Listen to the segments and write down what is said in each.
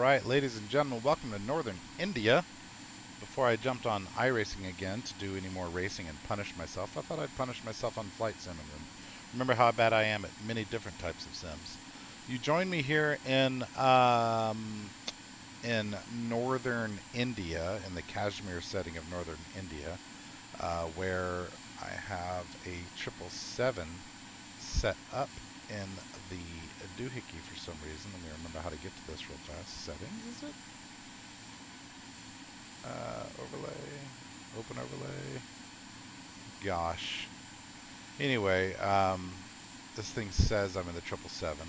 Alright, ladies and gentlemen, welcome to Northern India. Before I jumped on iRacing again to do any more racing and punish myself, I thought I'd punish myself on flight sim and remember how bad I am at many different types of sims. You join me here in Northern India, in the Kashmir setting of Northern India, where I have a 777 set up in the doohickey for some reason. Let me remember how to get to this real fast. Settings, is it? Overlay, open overlay. Gosh. Anyway, this thing says I'm in the 777.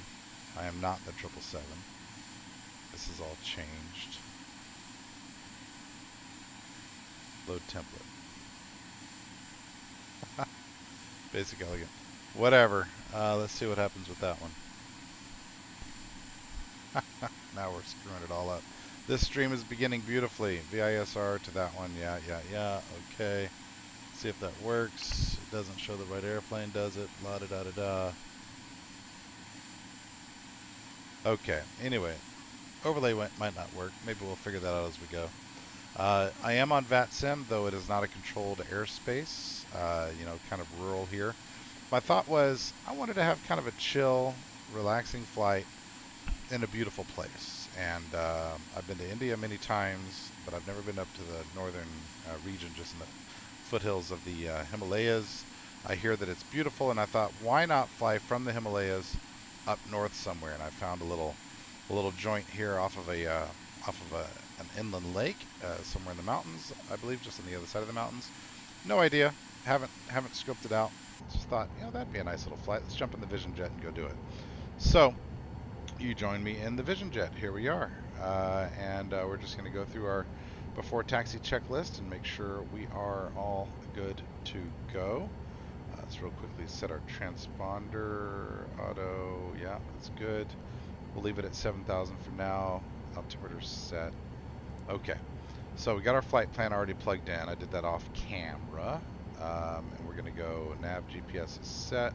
I am not in the 777. This is all changed. Load template. Basic elegant. Whatever. Let's see what happens with that one. Now we're screwing it all up. This stream is beginning beautifully. VISR to that one. Yeah. Okay. See if that works. It doesn't show the right airplane, does it? La da da da da. Okay. Anyway, overlay might not work. Maybe we'll figure that out as we go. I am on VATSIM, though it is not a controlled airspace. Kind of rural here. My thought was I wanted to have kind of a chill, relaxing flight in a beautiful place. And I've been to India many times, but I've never been up to the northern region, just in the foothills of the Himalayas. I hear that it's beautiful, and I thought, why not fly from the Himalayas up north somewhere? And I found a little joint here off of an inland lake, somewhere in the mountains, I believe, just on the other side of the mountains. No idea. Haven't scoped it out. Just thought, that'd be a nice little flight. Let's jump in the Vision Jet and go do it. So you join me in the Vision Jet. Here we are. And we're just going to go through our before taxi checklist and make sure we are all good to go. Let's real quickly set our transponder auto. Yeah, that's good. We'll leave it at 7,000 for now. Altimeter set. Okay. So we got our flight plan already plugged in. I did that off camera. And we're going to go nav GPS is set.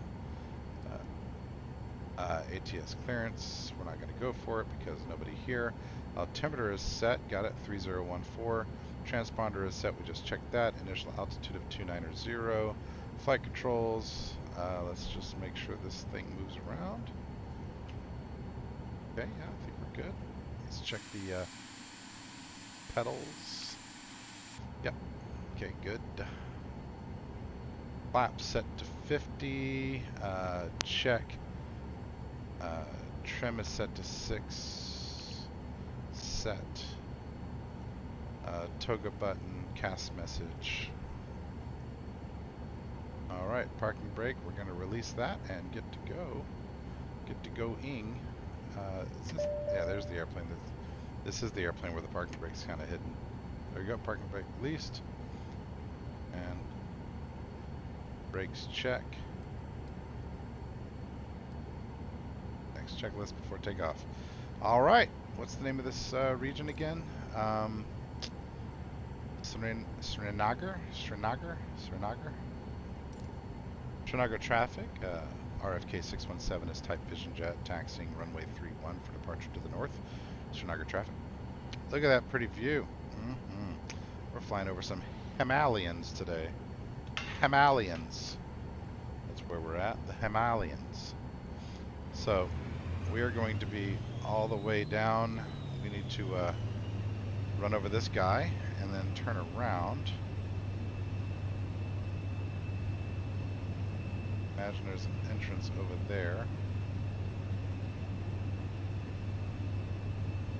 ATS clearance, we're not going to go for it because nobody here. Altimeter is set, got it, 3014. Transponder is set, we just checked that. Initial altitude of 290. Flight controls, let's just make sure this thing moves around. Okay, yeah, I think we're good. Let's check the pedals. Yep, okay, good. Flap set to 50, check. Trim is set to 6. Set. Toga button, cast message. Alright, parking brake. We're going to release that and get to go. Get to go-ing. Yeah, there's the airplane. This is the airplane where the parking brake's kind of hidden. There you go, parking brake released. And brakes check. Next checklist before takeoff. Alright, what's the name of this region again? Srinagar traffic. RFK 617 is type Vision Jet, taxiing runway 31 for departure to the north. Srinagar traffic. Look at that pretty view. We're flying over some Himalayas today. Himalayas. That's where we're at, the Himalayas. So we are going to be all the way down. We need to run over this guy and then turn around. Imagine there's an entrance over there.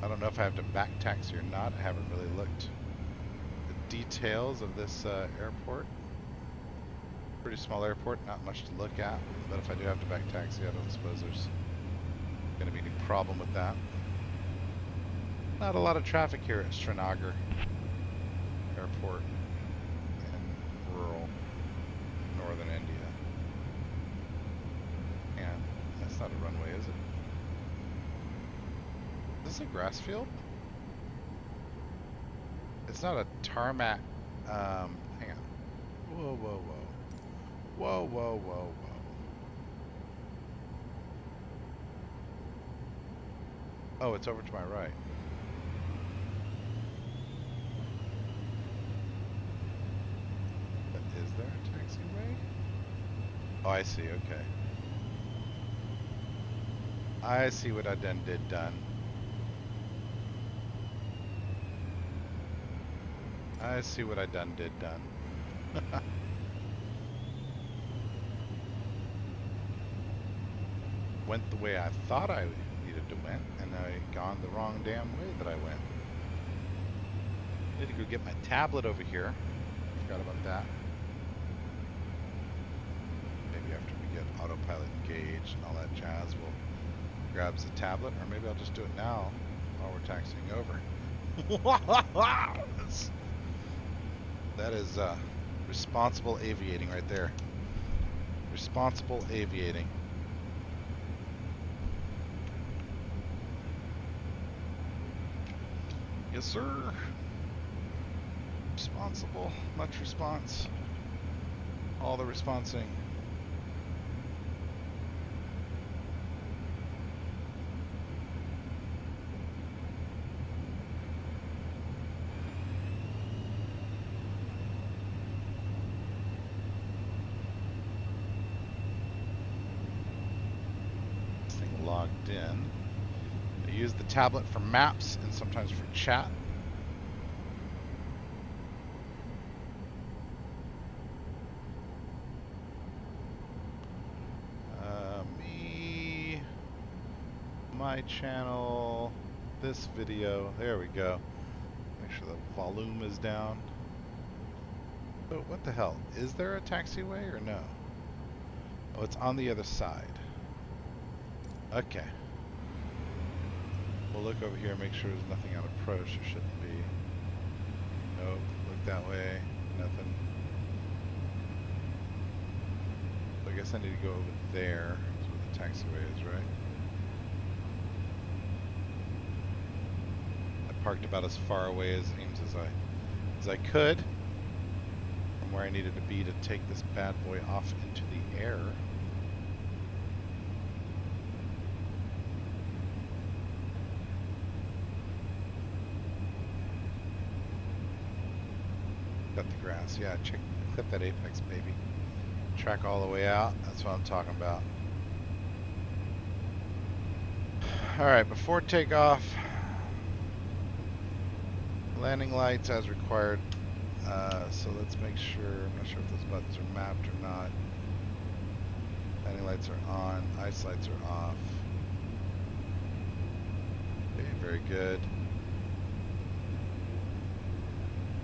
I don't know if I have to back taxi or not. I haven't really looked at the details of this airport. Pretty small airport, not much to look at. But if I do have to back taxi, I don't suppose there's going to be any problem with that. Not a lot of traffic here at Srinagar Airport in rural northern India. And that's not a runway, is it? Is this a grass field? It's not a tarmac. Hang on. Whoa. Oh, it's over to my right. Oh, I see. Okay. I see what I done. I see what I done. Went the way I thought I needed to went, and I gone the wrong damn way that I went. Need to go get my tablet over here. Forgot about that. Maybe after we get autopilot engaged and all that jazz, we'll grab the tablet, or maybe I'll just do it now while we're taxiing over. That is responsible aviating right there. Responsible aviating. Yes, sir. Responsible. Much response. All the responsing. This thing logged in. I use the tablet for maps and sometimes for chat. My channel, this video, there we go. Make sure the volume is down. Oh, what the hell? Is there a taxiway or no? Oh, it's on the other side. Okay. We'll look over here and make sure there's nothing on approach. There shouldn't be. Nope. Look that way. Nothing. So I guess I need to go over there. That's where the taxiway is, right? Parked about as far away as I could from where I needed to be to take this bad boy off into the air. Cut the grass, yeah. Clip that apex, baby. Track all the way out. That's what I'm talking about. All right, before takeoff. Landing lights as required, so let's make sure, I'm not sure if those buttons are mapped or not. Landing lights are on, ice lights are off. Okay, very good.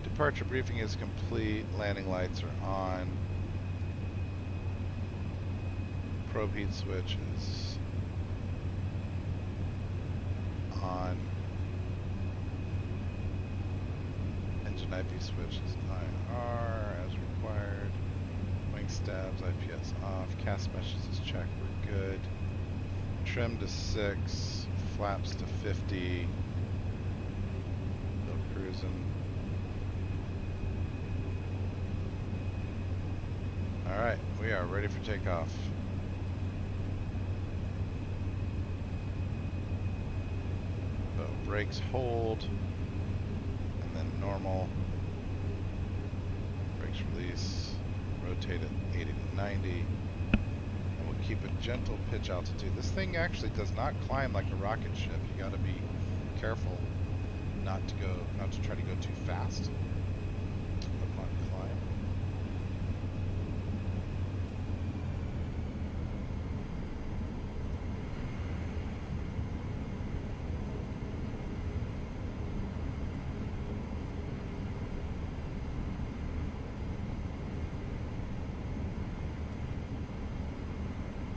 Departure briefing is complete, landing lights are on. Probe heat switch is on. IP switch is IR as required. Wing stabs, IPS off. Cast meshes is checked, we're good. Trim to 6, flaps to 50. Still cruising. Alright, we are ready for takeoff. So brakes hold. Normal, brakes release, rotate at 80 to 90, and we'll keep a gentle pitch altitude. This thing actually does not climb like a rocket ship. You got to be careful not to try to go too fast upon climb.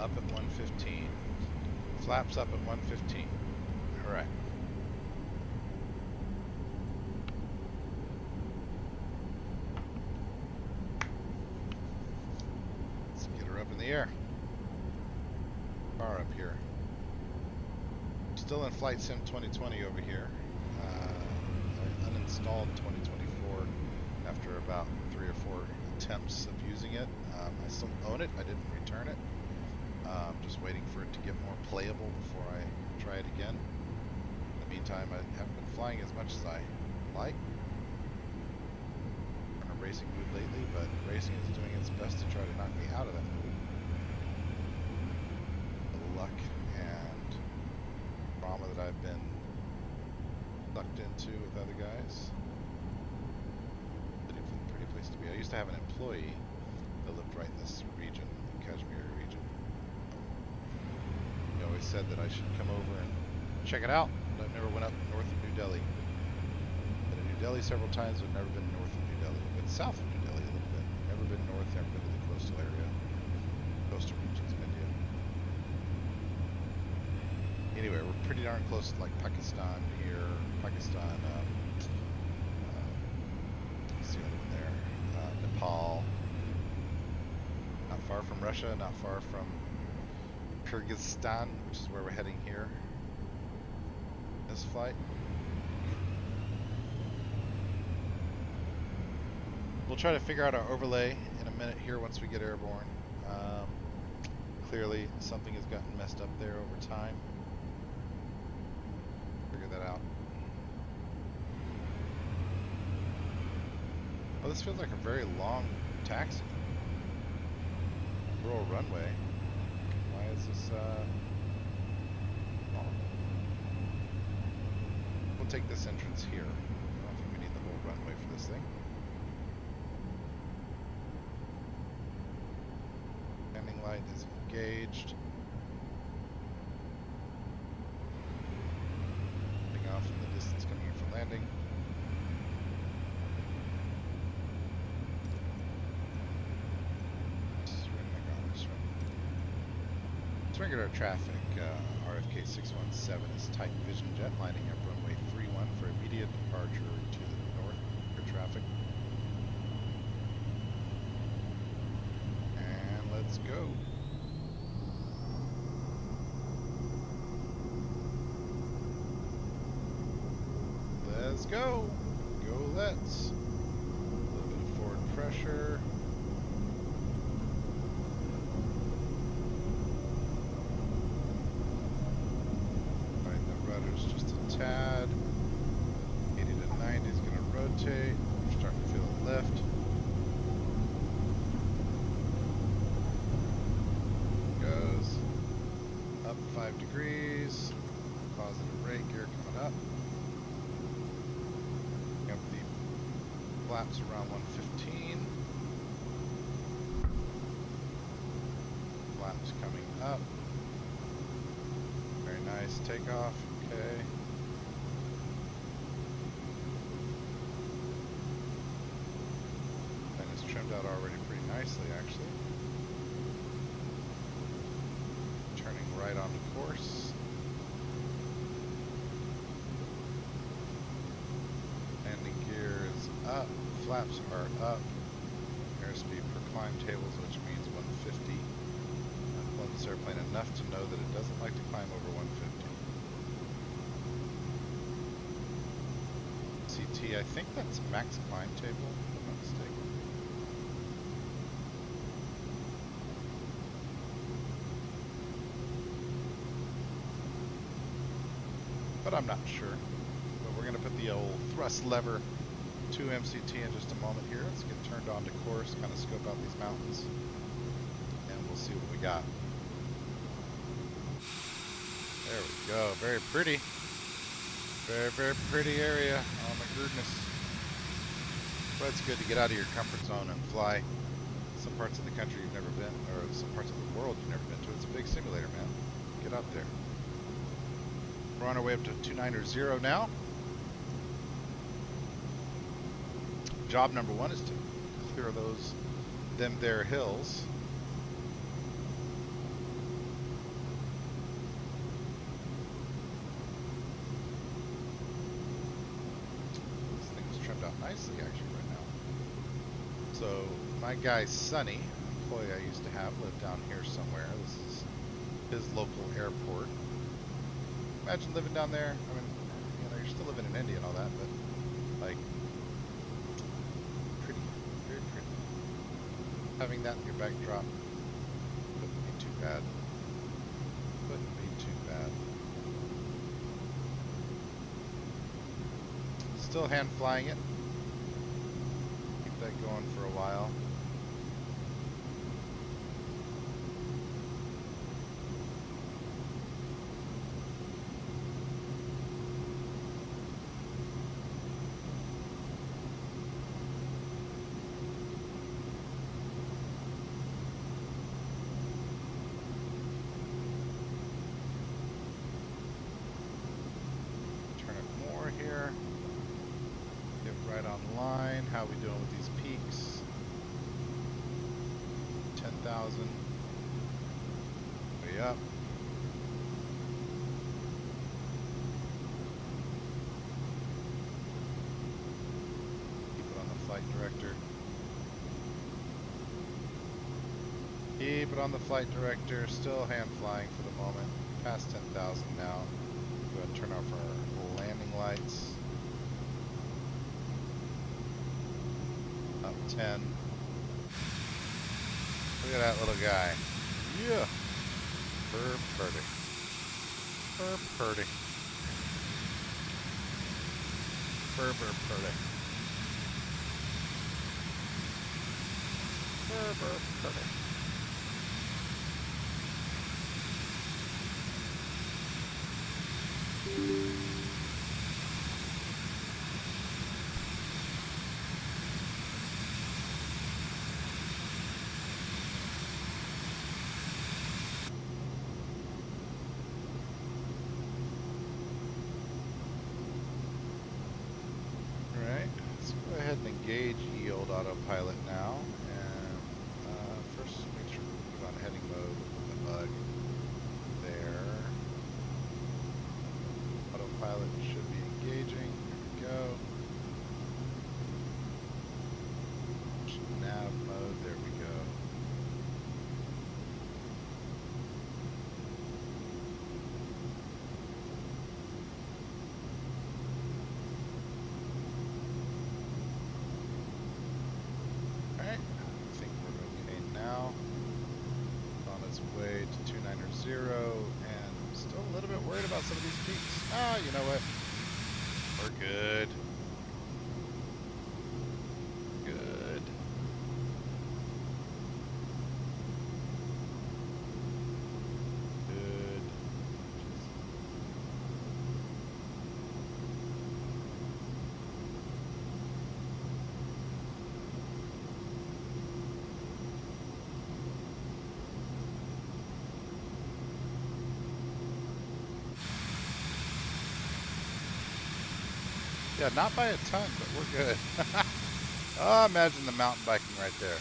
Up at 115. Flaps up at 115. All right. Let's get her up in the air. Far up here. Still in Flight Sim 2020 over here. I uninstalled 2024 after about 3 or 4 attempts of using it. I still own it. I didn't return it. Just waiting for it to get more playable before I try it again. In the meantime, I haven't been flying as much as I like. I'm in a racing mood lately, but racing is doing its best to try to knock me out of that mood. luck and drama that I've been sucked into with other guys. Pretty place to be. I used to have an employee that lived right in this region, the Kashmir region. He always said that I should come over and check it out, but I've never went up north of New Delhi. Been to New Delhi several times, but never been north of New Delhi. I've been south of New Delhi a little bit. Never been north, never been to the coastal area. Coastal regions of India. Anyway, we're pretty darn close to like Pakistan here. Pakistan, what's the other one there? Nepal. Not far from Russia, not far from Kyrgyzstan, which is where we're heading here. This flight. We'll try to figure out our overlay in a minute here once we get airborne. Clearly something has gotten messed up there over time. Figure that out. Oh, this feels like a very long taxi. Rural runway. Why is this long? We'll take this entrance here. I don't think we need the whole runway for this thing. Landing light is engaged. Getting off in the distance coming in for landing. Regular traffic, RFK 617 is Tight Vision Jet lining up runway 31 for immediate departure to the north for traffic. And let's go. Let's go. Go let's. A little bit of forward pressure. Tad. 80 to 90 is going to rotate. We're starting to feel a lift. Goes up 5 degrees. Positive rate gear coming up. Got the flaps around 115. Flaps coming up. Very nice takeoff. Okay. Trimmed out already pretty nicely, actually. Turning right onto course. Landing gear is up. Flaps are up. Airspeed per climb tables, which means 150. I've flown this airplane enough to know that it doesn't like to climb over 150. CT, I think that's max climb table, if I'm not mistaken. But I'm not sure. But we're going to put the old thrust lever to MCT in just a moment here. Let's get turned on to course, kind of scope out these mountains, and we'll see what we got. There we go. Very pretty. Very, very pretty area. Oh my goodness. But it's good to get out of your comfort zone and fly some parts of the country you've never been, or some parts of the world you've never been to. It's a big simulator, man. Get out there. We're on our way up to 290 now. Job number one is to clear them there hills. This thing is trimmed out nicely actually right now. So my guy Sonny, an employee I used to have, lived down here somewhere. This is his local airport. Imagine living down there. I mean, you know, you're still living in India and all that, but like, pretty, very pretty. Having that in your backdrop wouldn't be too bad. Wouldn't be too bad. Still hand flying it. Keep that going for a while. Right on line. How we doing with these peaks? 10,000. Way up. Keep it on the flight director. Keep it on the flight director. Still hand flying for the moment. Past 10,000 now. Go ahead and turn off our landing lights. Up 10. Look at that little guy. Yeah. Purdy. Purdy. Purdy. Purdy. Alright, let's go ahead and engage yield autopilot now. And first make sure we put on heading mode with the bug there. Autopilot should be engaging. There we go. Nav mode, there we go. Alright, I think we're okay now. On its way to 290, and I'm still a little bit worried about some of these peaks. Ah, you know what? We're good. Good. Good. Yeah, not by a ton, but we're good. Oh, imagine the mountain biking right there.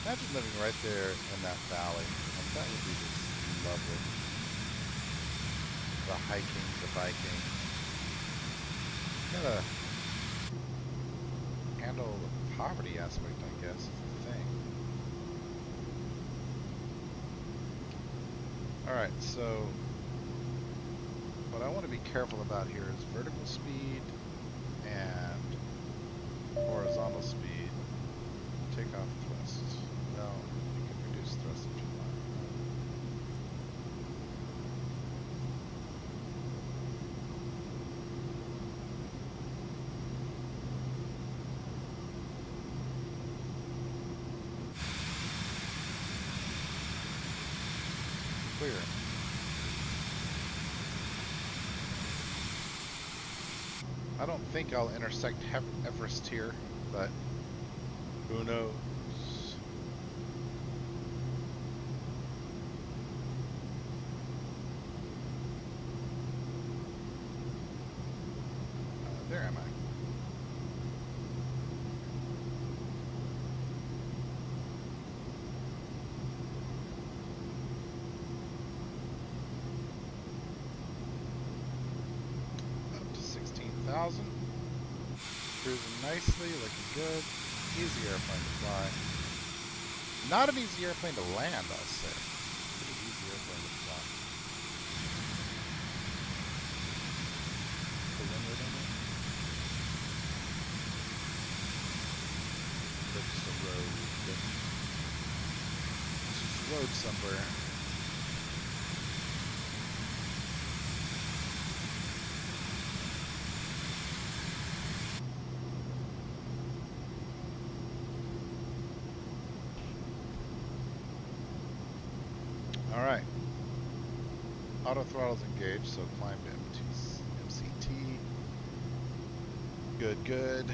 Imagine living right there in that valley. Like, that would be just lovely. The hiking, the biking. Gotta handle the poverty aspect, I guess, is the thing. Alright, so what I want to be careful about here is vertical speed and horizontal speed. Takeoff thrust. Well, you can reduce thrust if you want. Clear. I don't think I'll intersect Everest here, but who knows? There am I. Up to 16,000. Cruising nicely, looking good. Easy airplane to fly. Not an easy airplane to land, I'll say. Pretty easy airplane to fly. The wind rate on it? That's just a road. It's just a road somewhere. Alright. Auto throttle's engaged, so climb to MCT. Good, good.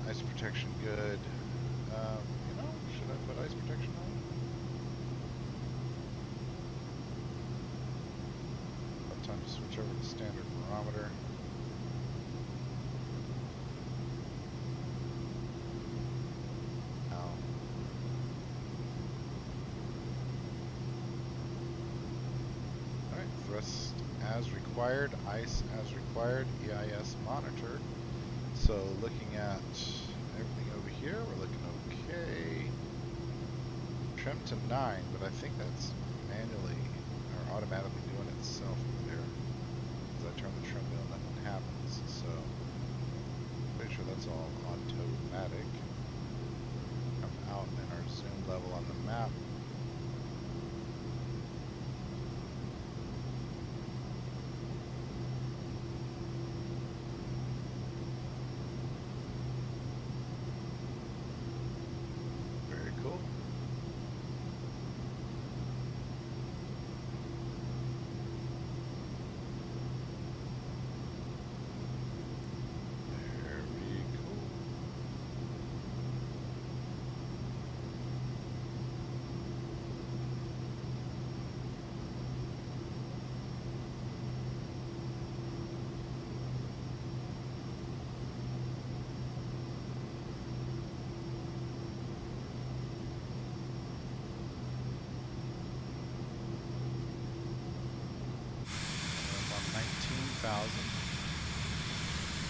Ice protection, good. You know, should I put ice protection on? About time to switch over to standard barometer. as required, ice as required, EIS monitor. So looking at everything over here, we're looking okay. Trim to 9, but I think that's manually or automatically doing it itself over there. As I turn the trim wheel, nothing happens. So pretty sure that's all automatic. Come out and our zoom level on the map. Very cool.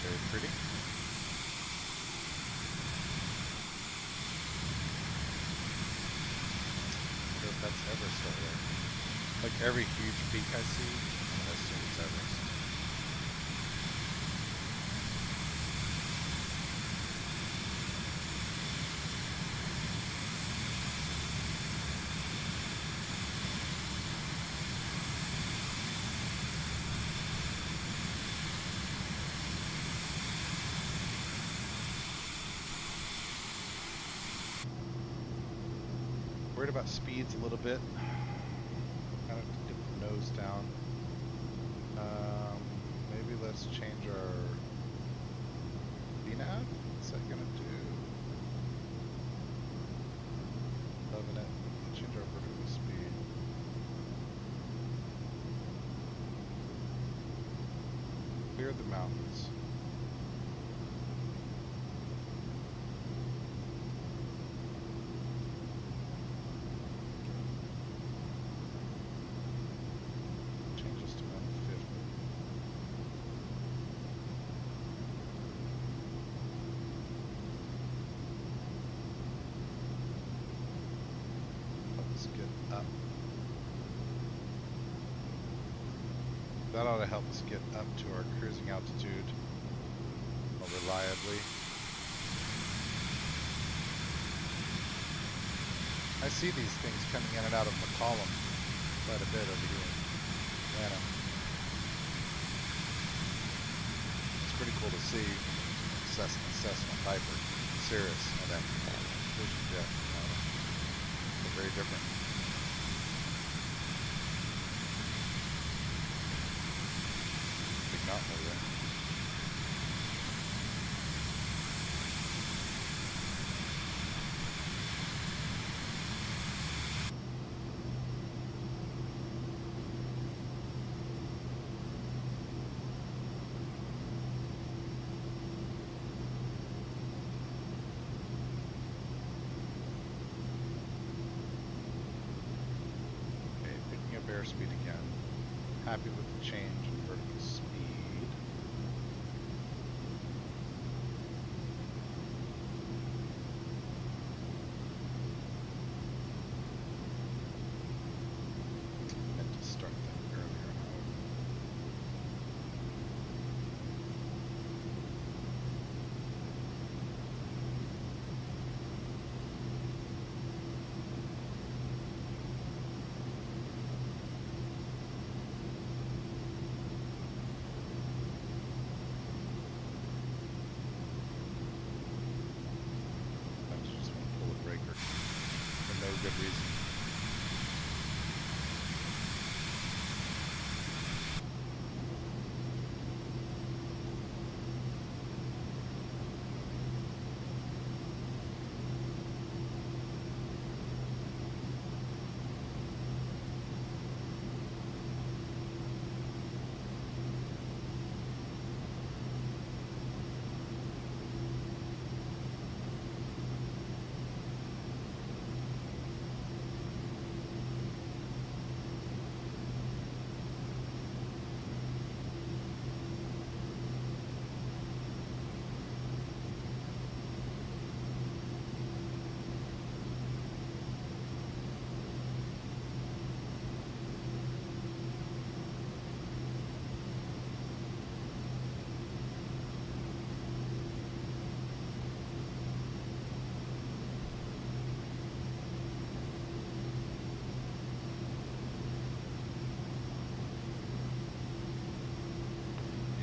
Very pretty. I wonder if that's Everest over there. Like every huge peak I see, I'm gonna assume it's Everest. Worried about speeds a little bit. Kind of dip the nose down. Maybe let's change our VNAV. What's that gonna do? Loving it. Let's change our vertical speed. Clear the mountains. That ought to help us get up to our cruising altitude more reliably. I see these things coming in and out of McCollum quite a bit over here in Atlanta. It's pretty cool to see Cessna, Piper, Cirrus, and then Vision Jet. They're very different. Mountain over there. Okay, picking up airspeed again. Happy with the change in vertical speed.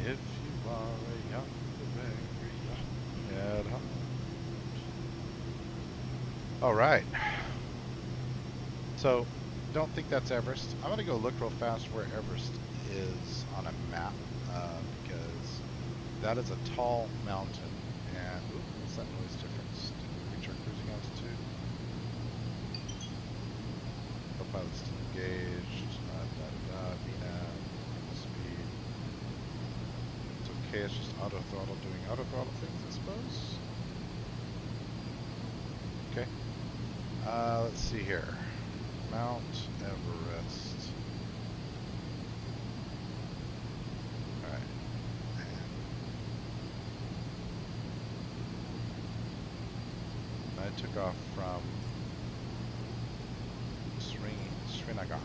If you are a young, very young at heart. All right. So, don't think that's Everest. I'm gonna go look real fast where Everest is on a map because that is a tall mountain. And ooh, what's that noise difference? Did we reach our cruising altitude? Copilot still engaged. VNAV, speed. It's okay. It's just auto throttle doing auto throttle things, I suppose. Okay. Let's see here. Mount Everest. Alright. I took off from Srinagar.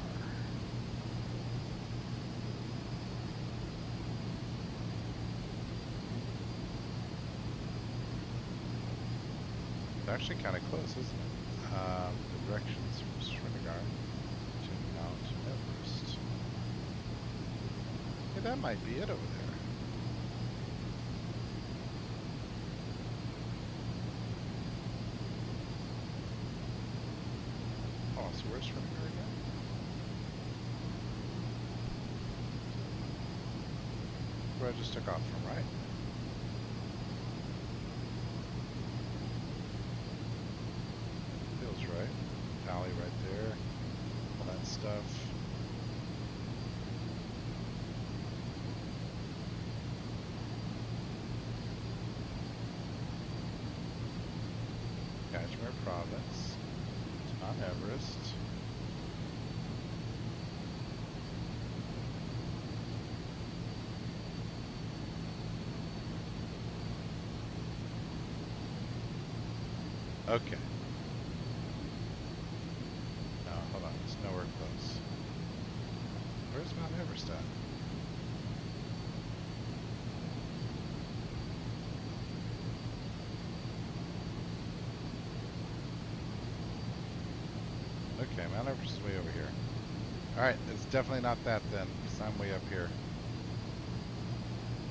It's actually kind of close, isn't it? The directions from Srinagar to Mount Everest. Yeah, that might be it over there. Oh, so where's Srinagar again? Where I just took off from, right? Feels right. Valley right there. All that stuff. Kashmir province. It's Mount Everest. Okay. No, hold on. It's nowhere close. Where's Mount Everest at? Okay, Mount Everest is way over here. Alright, it's definitely not that then, because I'm way up here.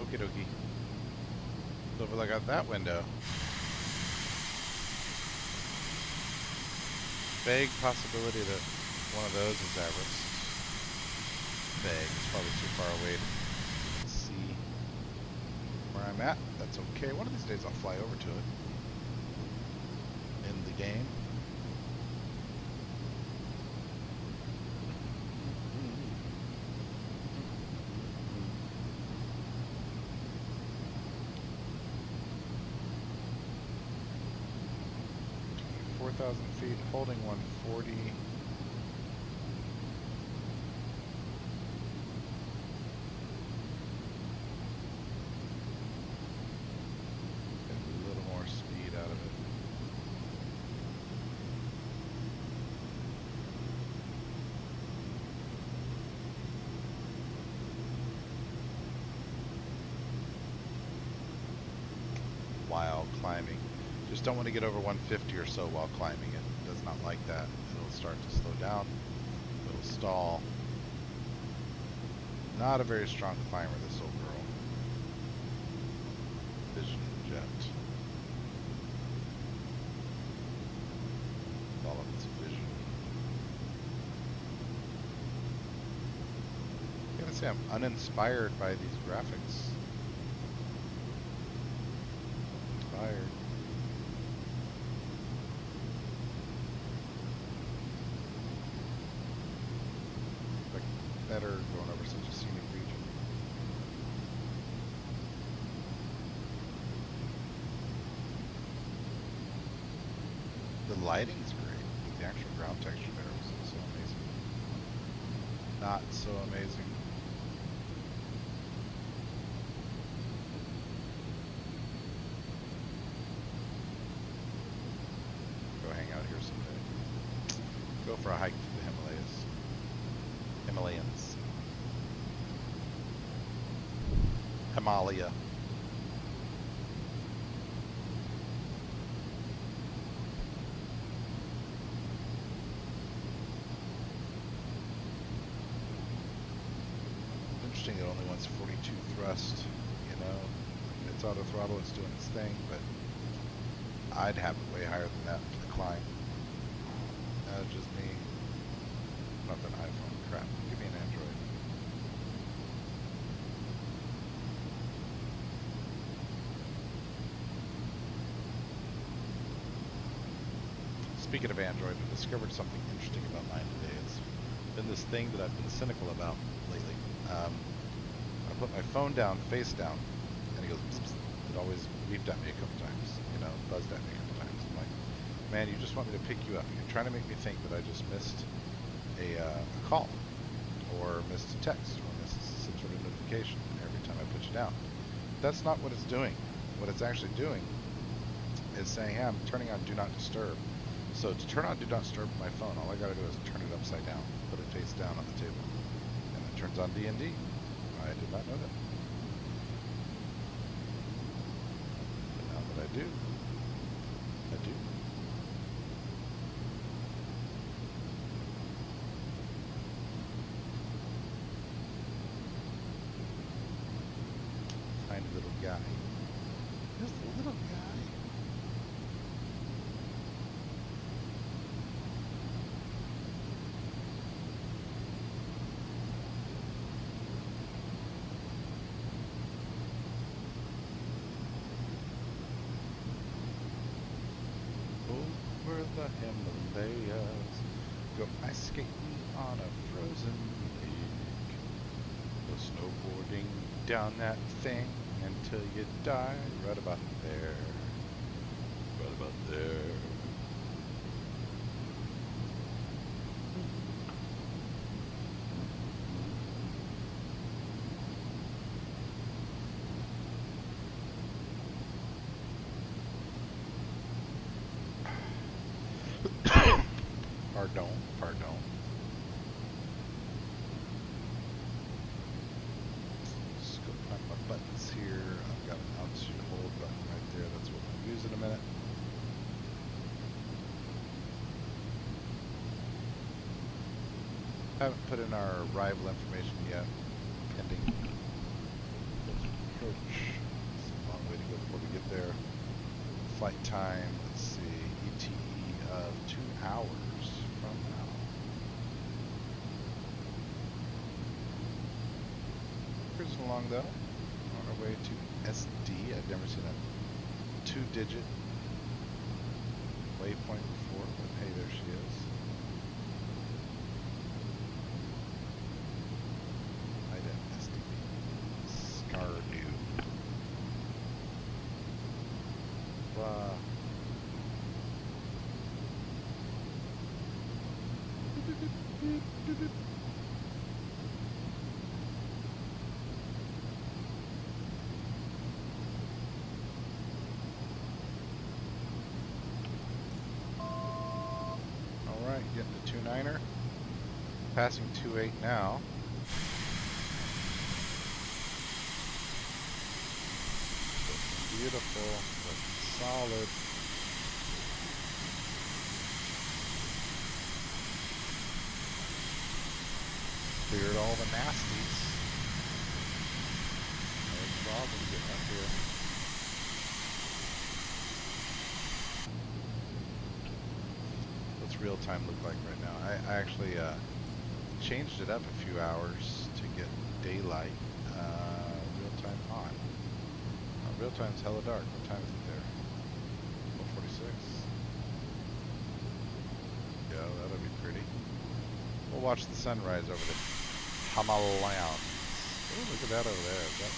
Okie dokie. So if I look out that window, vague possibility that one of those is Everest. Vague. It's probably too far away to see where I'm at. That's okay. One of these days I'll fly over to it. In the game. 4,000 feet, holding 140. Get a little more speed out of it. While climbing. Just don't want to get over 150 or so while climbing. It does not like that. It'll start to slow down. It'll stall. Not a very strong climber, this old girl. Vision jet. Follow its vision. I gotta say, I'm uninspired by these graphics. Inspired. Better going over such a scenic region. The lighting's great. The actual ground texture there was so amazing. Not so amazing. Go hang out here someday. Go for a hike through the Himalayas. Himalayans. Himalaya. Interesting, it'll only wants 42 thrust, you know. It's auto throttle, it's doing its thing, but I'd have it way higher than that for the climb. That's just me. Not an iPhone. Crap. Give me an Android. Speaking of Android, I discovered something interesting about mine today. It's been this thing that I've been cynical about lately. I put my phone down, face down, and it goes, pss, pss. It always beeped at me a couple times, you know, buzzed at me a couple times. I'm like, man, you just want me to pick you up. You're trying to make me think that I just missed a call, or missed a text, or missed some sort of notification every time I put you down. That's not what it's doing. What it's actually doing is saying, hey, I'm turning on Do Not Disturb. So to turn on Do Not Disturb my phone, all I gotta do is turn it upside down, put it face down on the table, and it turns on D&D. I did not know that. But now that I do, I do. Tiny little guy. Just a little guy. Over the Himalayas, go ice skating on a frozen lake, go snowboarding down that thing until you die, right about there, right about there. Pardon. Just go find my buttons here. I've got an altitude hold button right there. That's what we'll use in a minute. Haven't put in our arrival information yet. Pending approach. It's a long way to go before we get there. Flight time, let's see, ETE of 2 hours from now. Cruising along though, on our way to SD. I've never seen a 2-digit waypoint before, but hey, there she is. Alright, getting to 2.9er. Passing 2.8 now. Looking beautiful, looking solid. Cleared all the nasties. No problem getting up here. What's real time look like right now? I actually changed it up a few hours to get daylight. Real time on. Real time's hella dark. What time is it there? 12:46. Yeah, that'll be pretty. We'll watch the sunrise over the Himalayas. Oh, look at that over there. That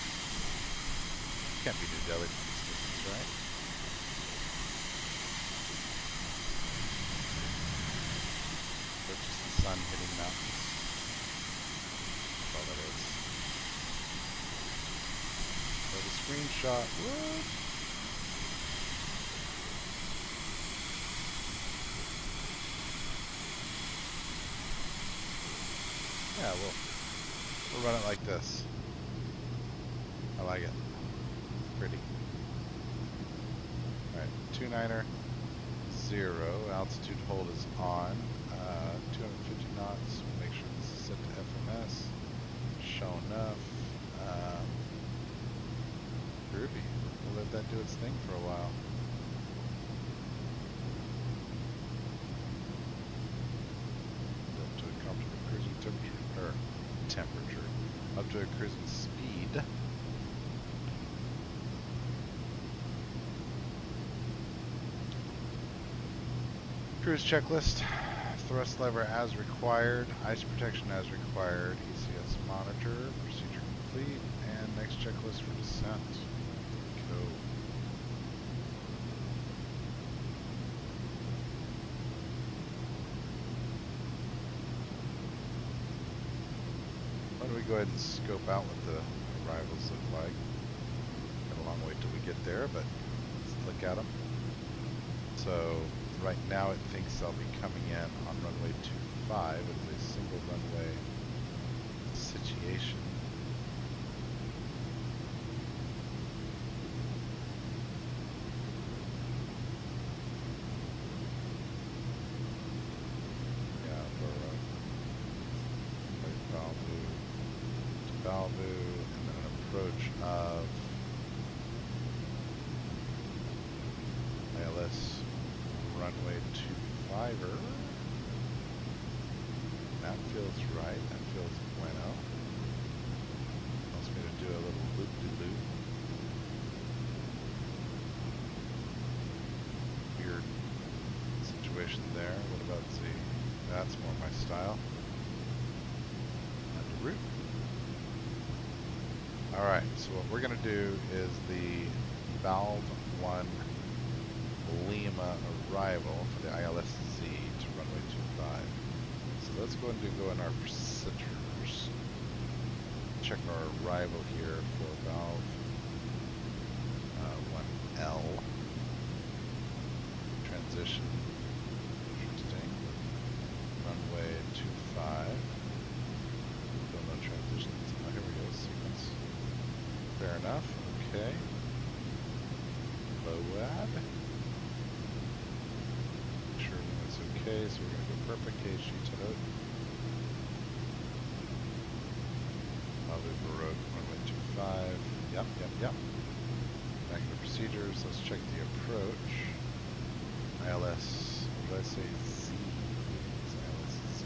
can't be New Delhi from this distance, right? That's just the sun hitting mountains. That's all that is. So the screenshot. What? Yeah, we'll run it like this. I like it. Pretty. Alright, 2.9er, 0. Altitude hold is on. 250 knots. Make sure this is set to FMS. Show enough. let that do its thing for a while. Up to a comfortable cruising temperature. Up to a cruising speed. Cruise checklist. Thrust lever as required. Ice protection as required. ECS monitor. Procedure complete. And next checklist for descent. Go. Why don't we go ahead and scope out what the arrivals look like. Got a long way till we get there, but let's look at them. So right now it thinks I'll be coming in on runway 25. It is a single runway situation. Yeah, Balvu, and then an approach of ILS runway 25er. That feels right. That feels bueno. Wants me to do a little loop-de-loop. Weird situation there. What about Z? That's more my style. And route. Alright, so what we're going to do is the valve 1 Lima arrival for the ILS-Z to runway 25. So let's go ahead and go in our procedures. Check our arrival here for valve 1L. Transition. Interesting. Runway 25. Still no transitions. Oh, here we go. Sequence. Fair enough. Okay. LOAD. Okay, so we're going to go perfect case sheets out. Malibu Road, runway 25. Yep. Back to procedures. Let's check the approach. ILS, what did I say? Z. It's ILS Z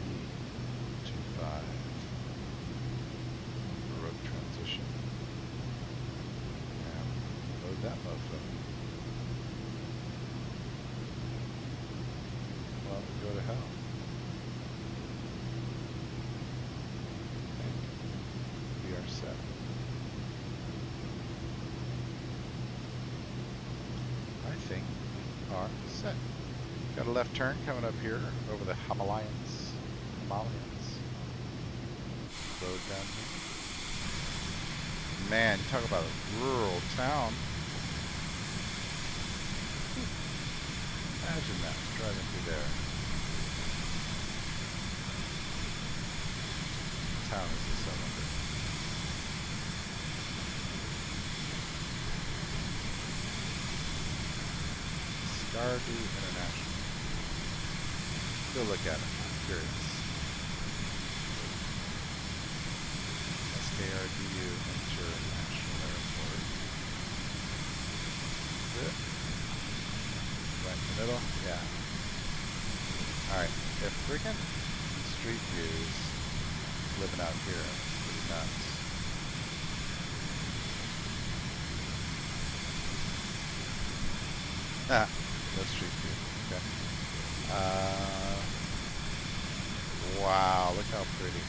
25. Road transition. And load that mofo. Go to hell. And we are set. I think we are set. Got a left turn coming up here over the Himalayas. Road down here. Man, you talk about a rural town. Imagine that, driving through there. Town is the cylinder. Scardu International. Go look at it, I'm curious. SKRDU International Airport. Good. Right in the middle? Yeah. Alright, if freaking Street Views living out here, it's pretty nuts. Ah, no Street View. Okay. Wow, look how pretty.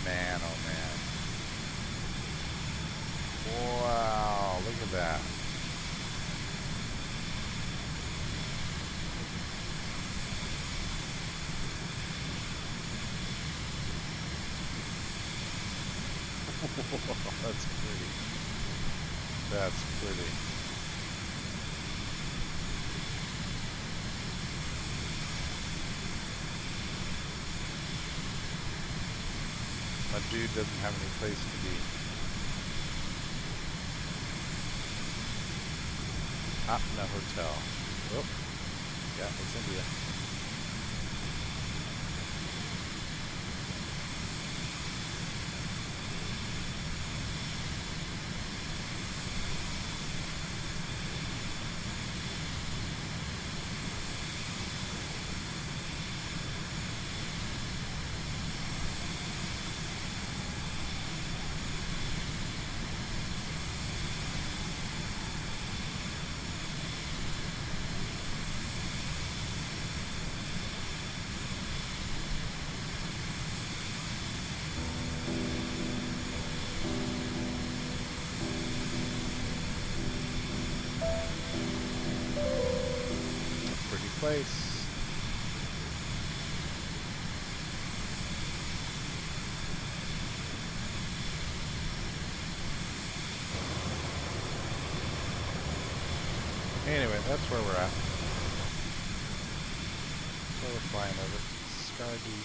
Man, oh man. Wow, look at that. That's pretty. That's pretty. My dude doesn't have any place to be. Ah, no hotel. Oh, yeah, it's India. place. Anyway, that's where we're at. So we're flying over Scardy.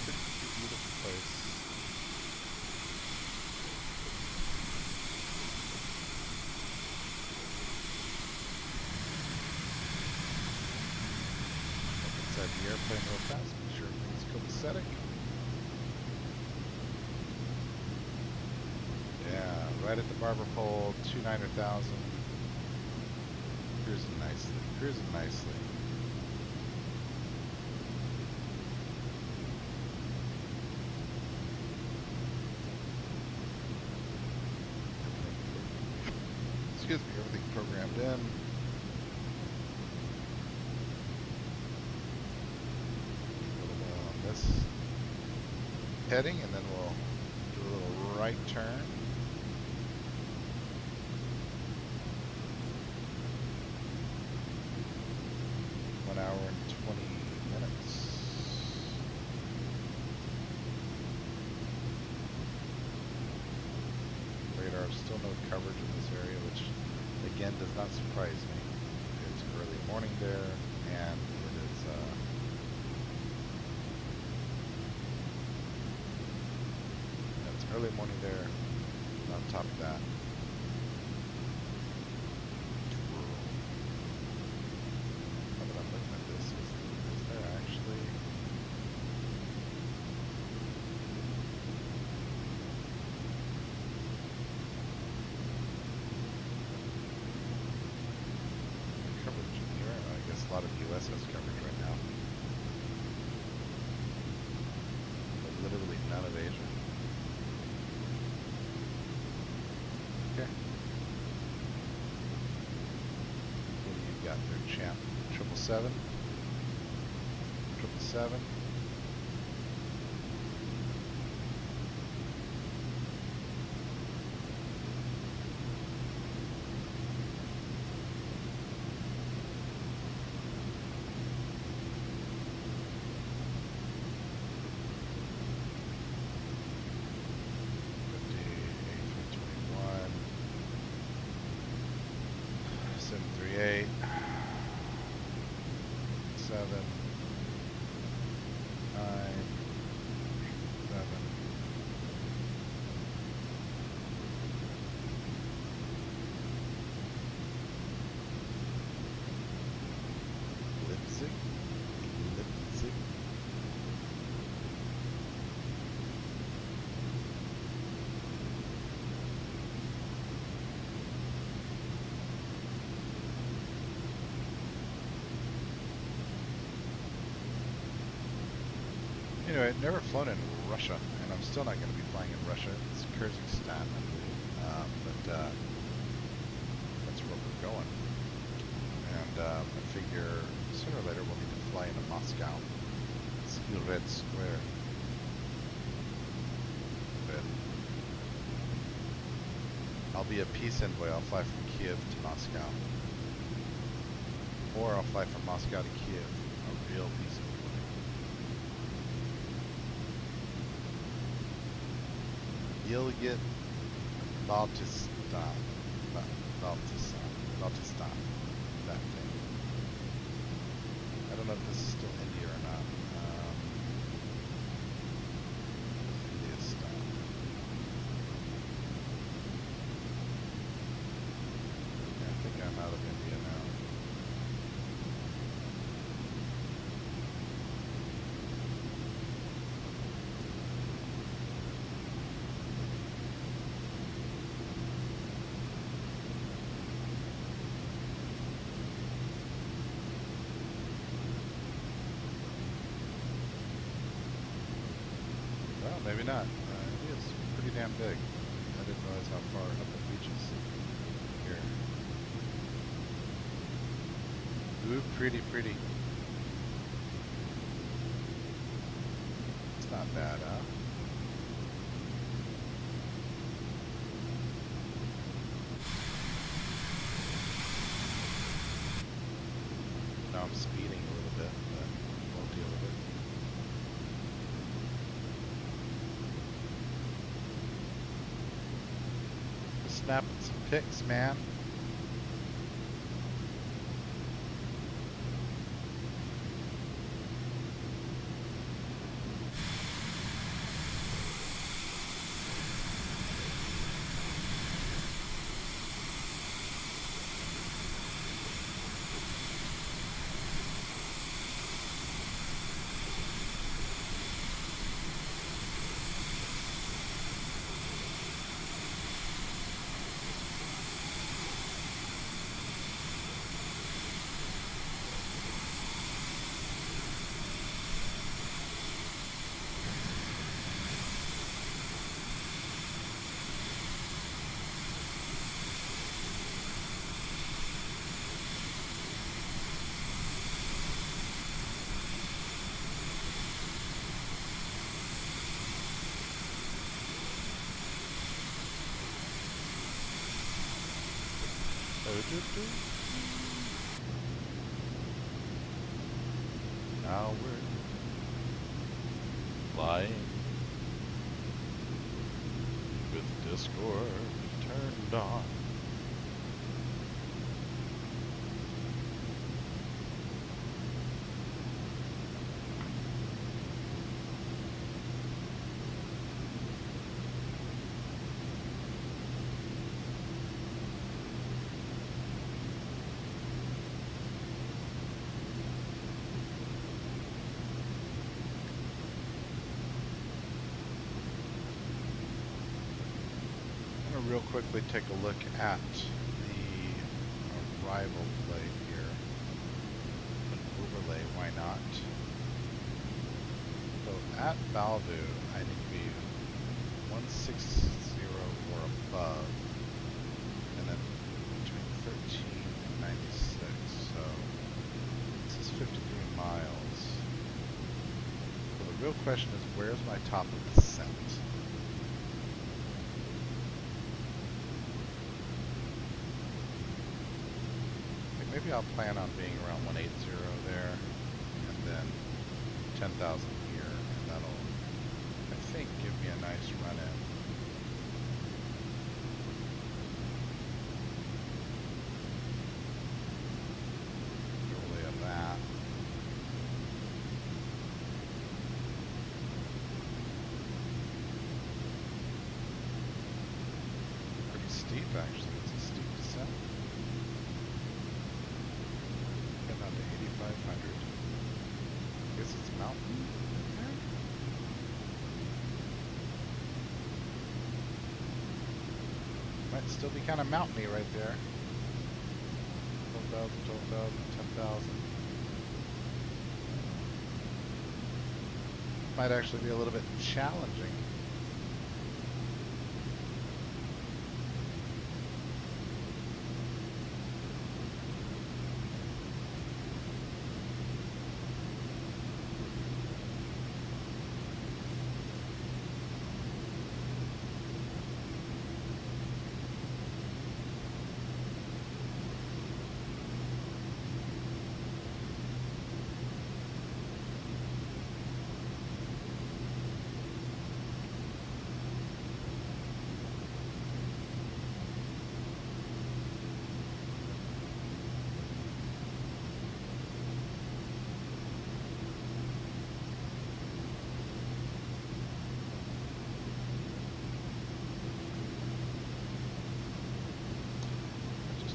Pretty beautiful place. Look inside the airplane real fast, make sure everything's copacetic. Yeah, right at the barber pole, 290,000. Cruising nicely, cruising nicely. Excuse me, everything programmed in. A little bit on this heading, and then we'll do a little right turn. Hour and 20 minutes. Radar, still no coverage in this area, which again does not surprise me. It's early morning there, and it is it's early morning there. And on top of that, a lot of US has coverage right now, but literally none of Asia. Okay. What do you got there, champ? 777? 777? Anyway, I've never flown in Russia, and I'm still not going to be flying in Russia. It's Kyrgyzstan, I believe. But that's where we're going. And I figure sooner or later we'll need to fly into Moscow. It's the Red Square. But I'll be a peace envoy. I'll fly from Kiev to Moscow. Or I'll fly from Moscow to Kiev. A real peace envoy. Gilgit, Baltistan, that thing. I don't know if this is still India or not. Indiastan. Yeah, I think I'm out of India now. Maybe not. It is pretty damn big. I didn't realize how far up it reaches here. Ooh, pretty, pretty. It's not bad, huh? I'm speeding a little bit, but we'll deal with it. Just snapping some pics, man. Now we're flying with Discord turned on. Real quickly take a look at the arrival plate here. An overlay, why not? So at Balvu, I need to be 160 or above, and then between 13 and 96. So this is 53 miles. So the real question is, where's my top of descent? Maybe I'll plan on being around 180 there, and then 10,000 here, and that'll, I think, give me a nice run-in. Overlay of that. Pretty steep, actually. It's a steep descent. Getting on to 8,500. Guess it's mountain in there? Might still be kind of mountainy right there. 12,000, 12,000, 10,000. Might actually be a little bit challenging.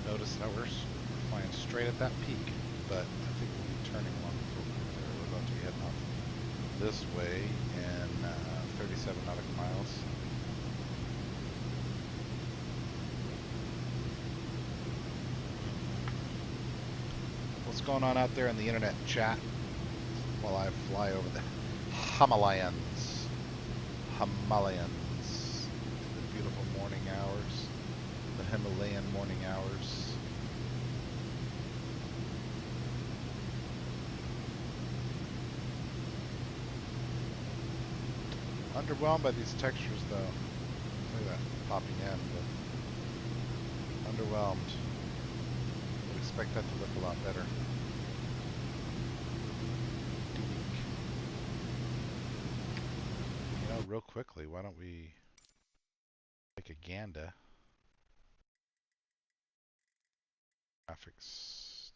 Notice how we're flying straight at that peak, but I think we'll be turning one there. We're about to be heading off this way in 37 nautical miles. What's going on out there in the internet chat while I fly over the Himalayas? Himalayas. The beautiful morning hours. The Himalayan morning hours. Underwhelmed by these textures though. Look at that popping in, but underwhelmed. Would expect that to look a lot better. real quickly, why don't we take a gander? Graphics.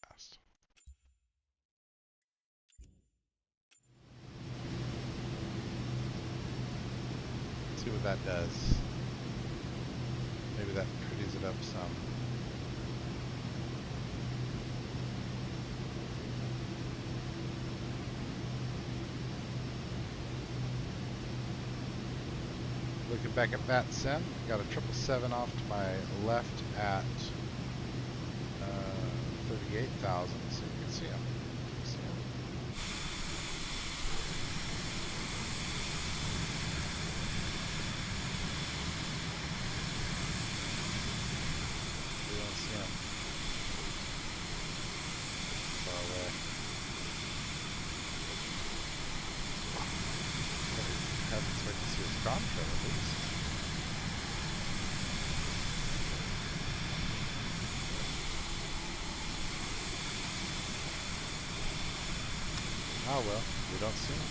Fast. See what that does. Maybe that pretties it up some. Looking back at VATSIM, got a 777 off to my left at 38,000, so you can see him. We don't see him. Far away. Haven't started to see his contrail at least. Oh well, we don't see him.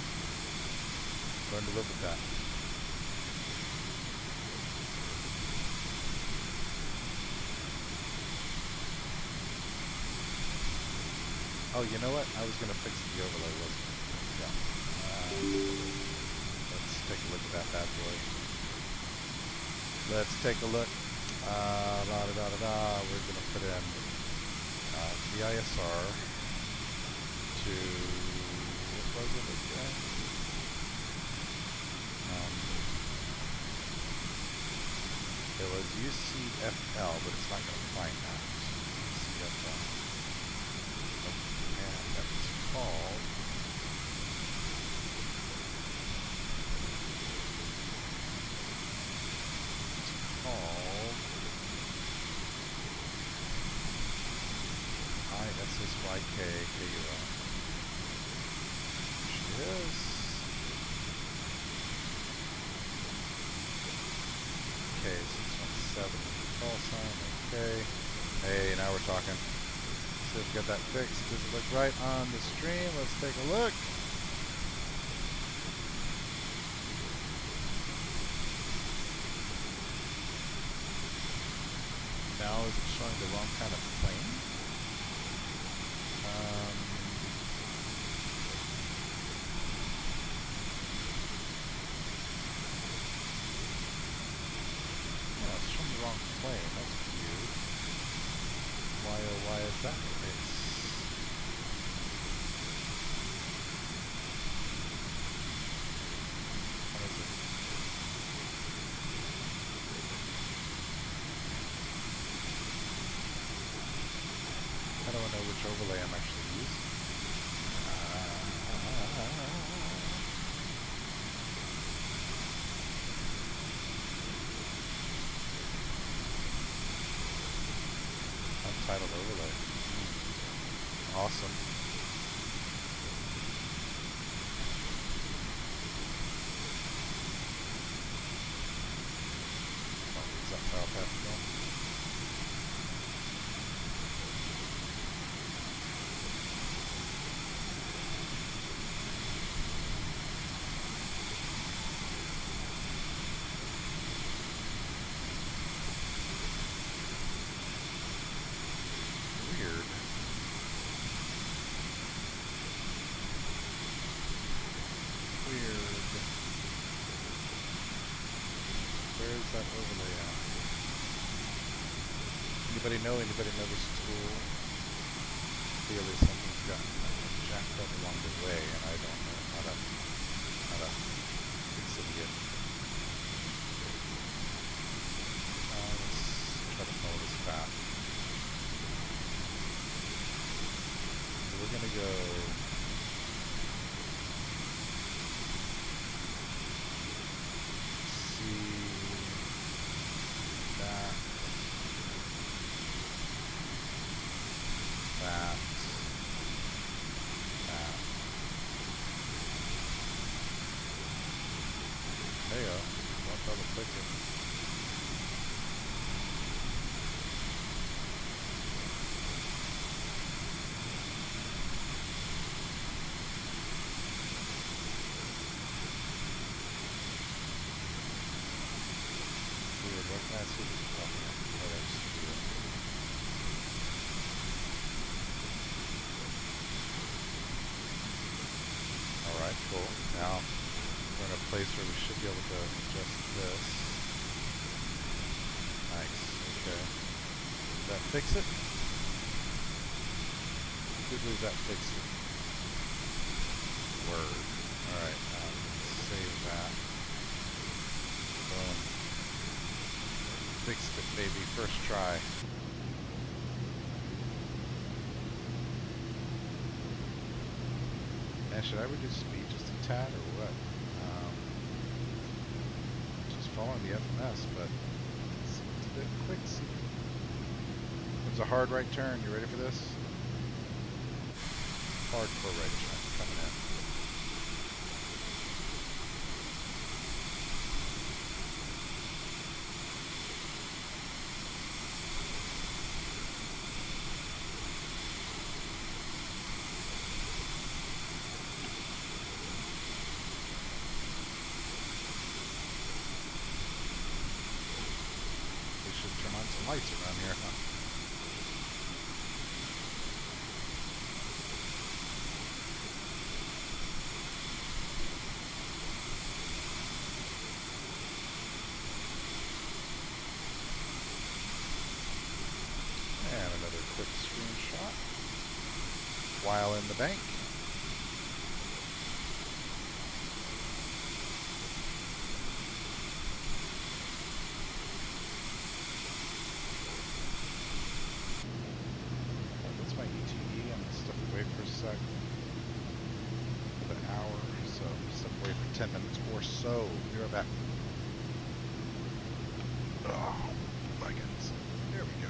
Learn to live with that. Oh, you know what? I was going to fix the overlay, wasn't I? Yeah. Let's take a look at that bad boy. Let's take a look. We're going to put in VISR to, what was it again? It was UCFL, but it's not going to find that. UCFL. And that's called ISSYK KUL. She is. Okay, 617 call sign, okay. Hey, now we're talking. See if we got that fixed. Does it look right on the stream? Let's take a look. Now is it showing the wrong kind of plane? Yeah, it's showing the wrong plane. That's weird. Why oh why is that the case? What is it? How do I know which overlay I'm actually using? Untitled overlay. Awesome. Is that file path again? Where's that overlay at? Anybody know this tool? Clearly something's gotten jacked up along the way and I don't know how to fix it yet. Let's try to follow this path. So we're gonna go there you go. Don't double click it. place where we should be able to adjust this. Nice, okay. Did that fix it? I do believe that fixed it. Word. Alright, save that. Boom. Fixed it, baby. First try. And should I reduce speed just a tad or what? Just following the FMS, but it's a bit quick. It's a hard right turn. You ready for this? Hardcore right turn coming in. We should turn on some lights around here, huh? And another quick screenshot while in the bank. What's my ETE? I'm gonna step away for a sec. For an hour, so step away for 10 minutes or so. Be right back. Oh my goodness. There we go.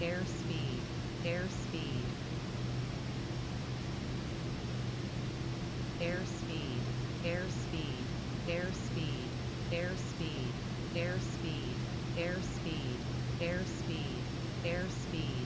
Airspeed, airspeed, airspeed, airspeed, airspeed, airspeed, airspeed, airspeed, airspeed, airspeed,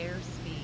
airspeed.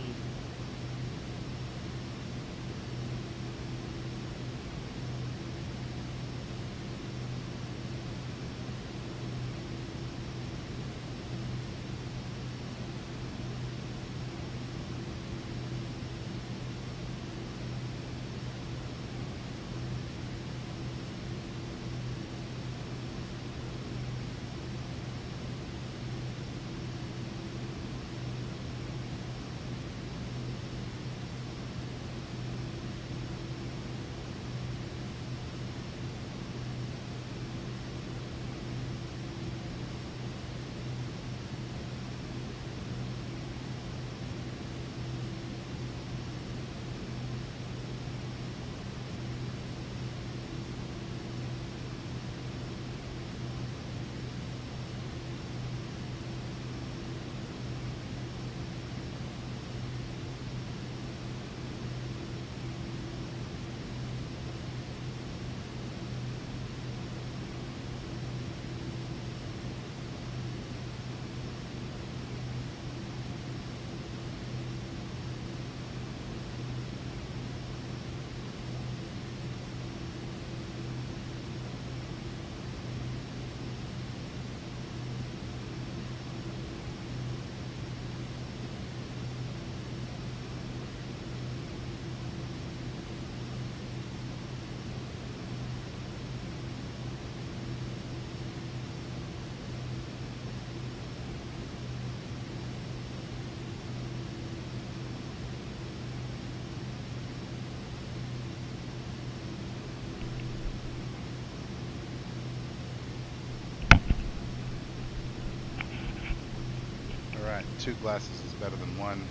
Alright, 2 glasses is better than 1.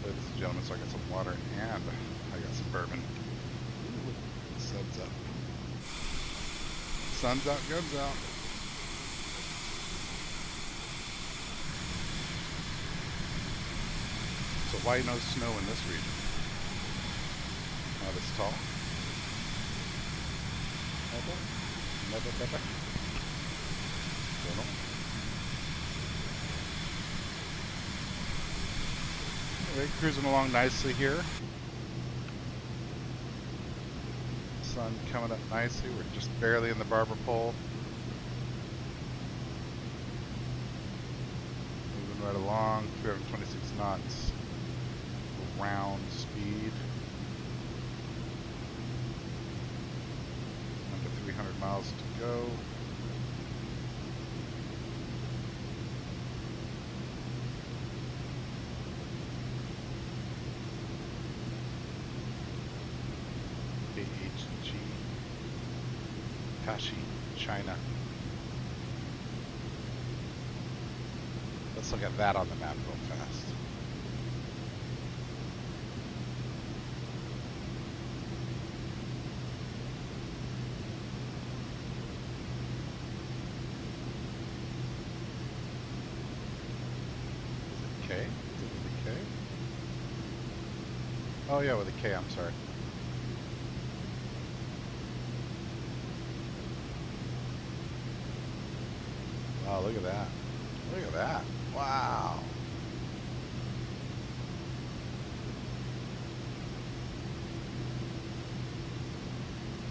Ladies and gentlemen, so I got some water and I got some bourbon. Ooh, sun's up. Sun's out, guns out. So why no snow in this region? Not as tall. Never. Don't know. Anyway, cruising along nicely here. Sun coming up nicely. We're just barely in the barber pole. Moving right along, 326 knots. Round speed. Under 300 miles to go. AHG. Kashi, China. Let's look at that on the map real fast. Is it K? Is it with a K? Oh yeah, with a K, I'm sorry. Wow, look at that. Look at that. Wow.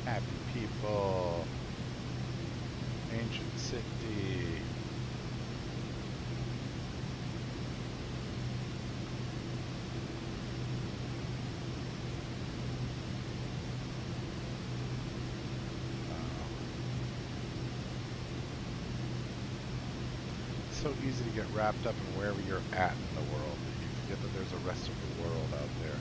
Happy people. Ancient city. So easy to get wrapped up in wherever you're at in the world that you forget that there's a rest of the world out there.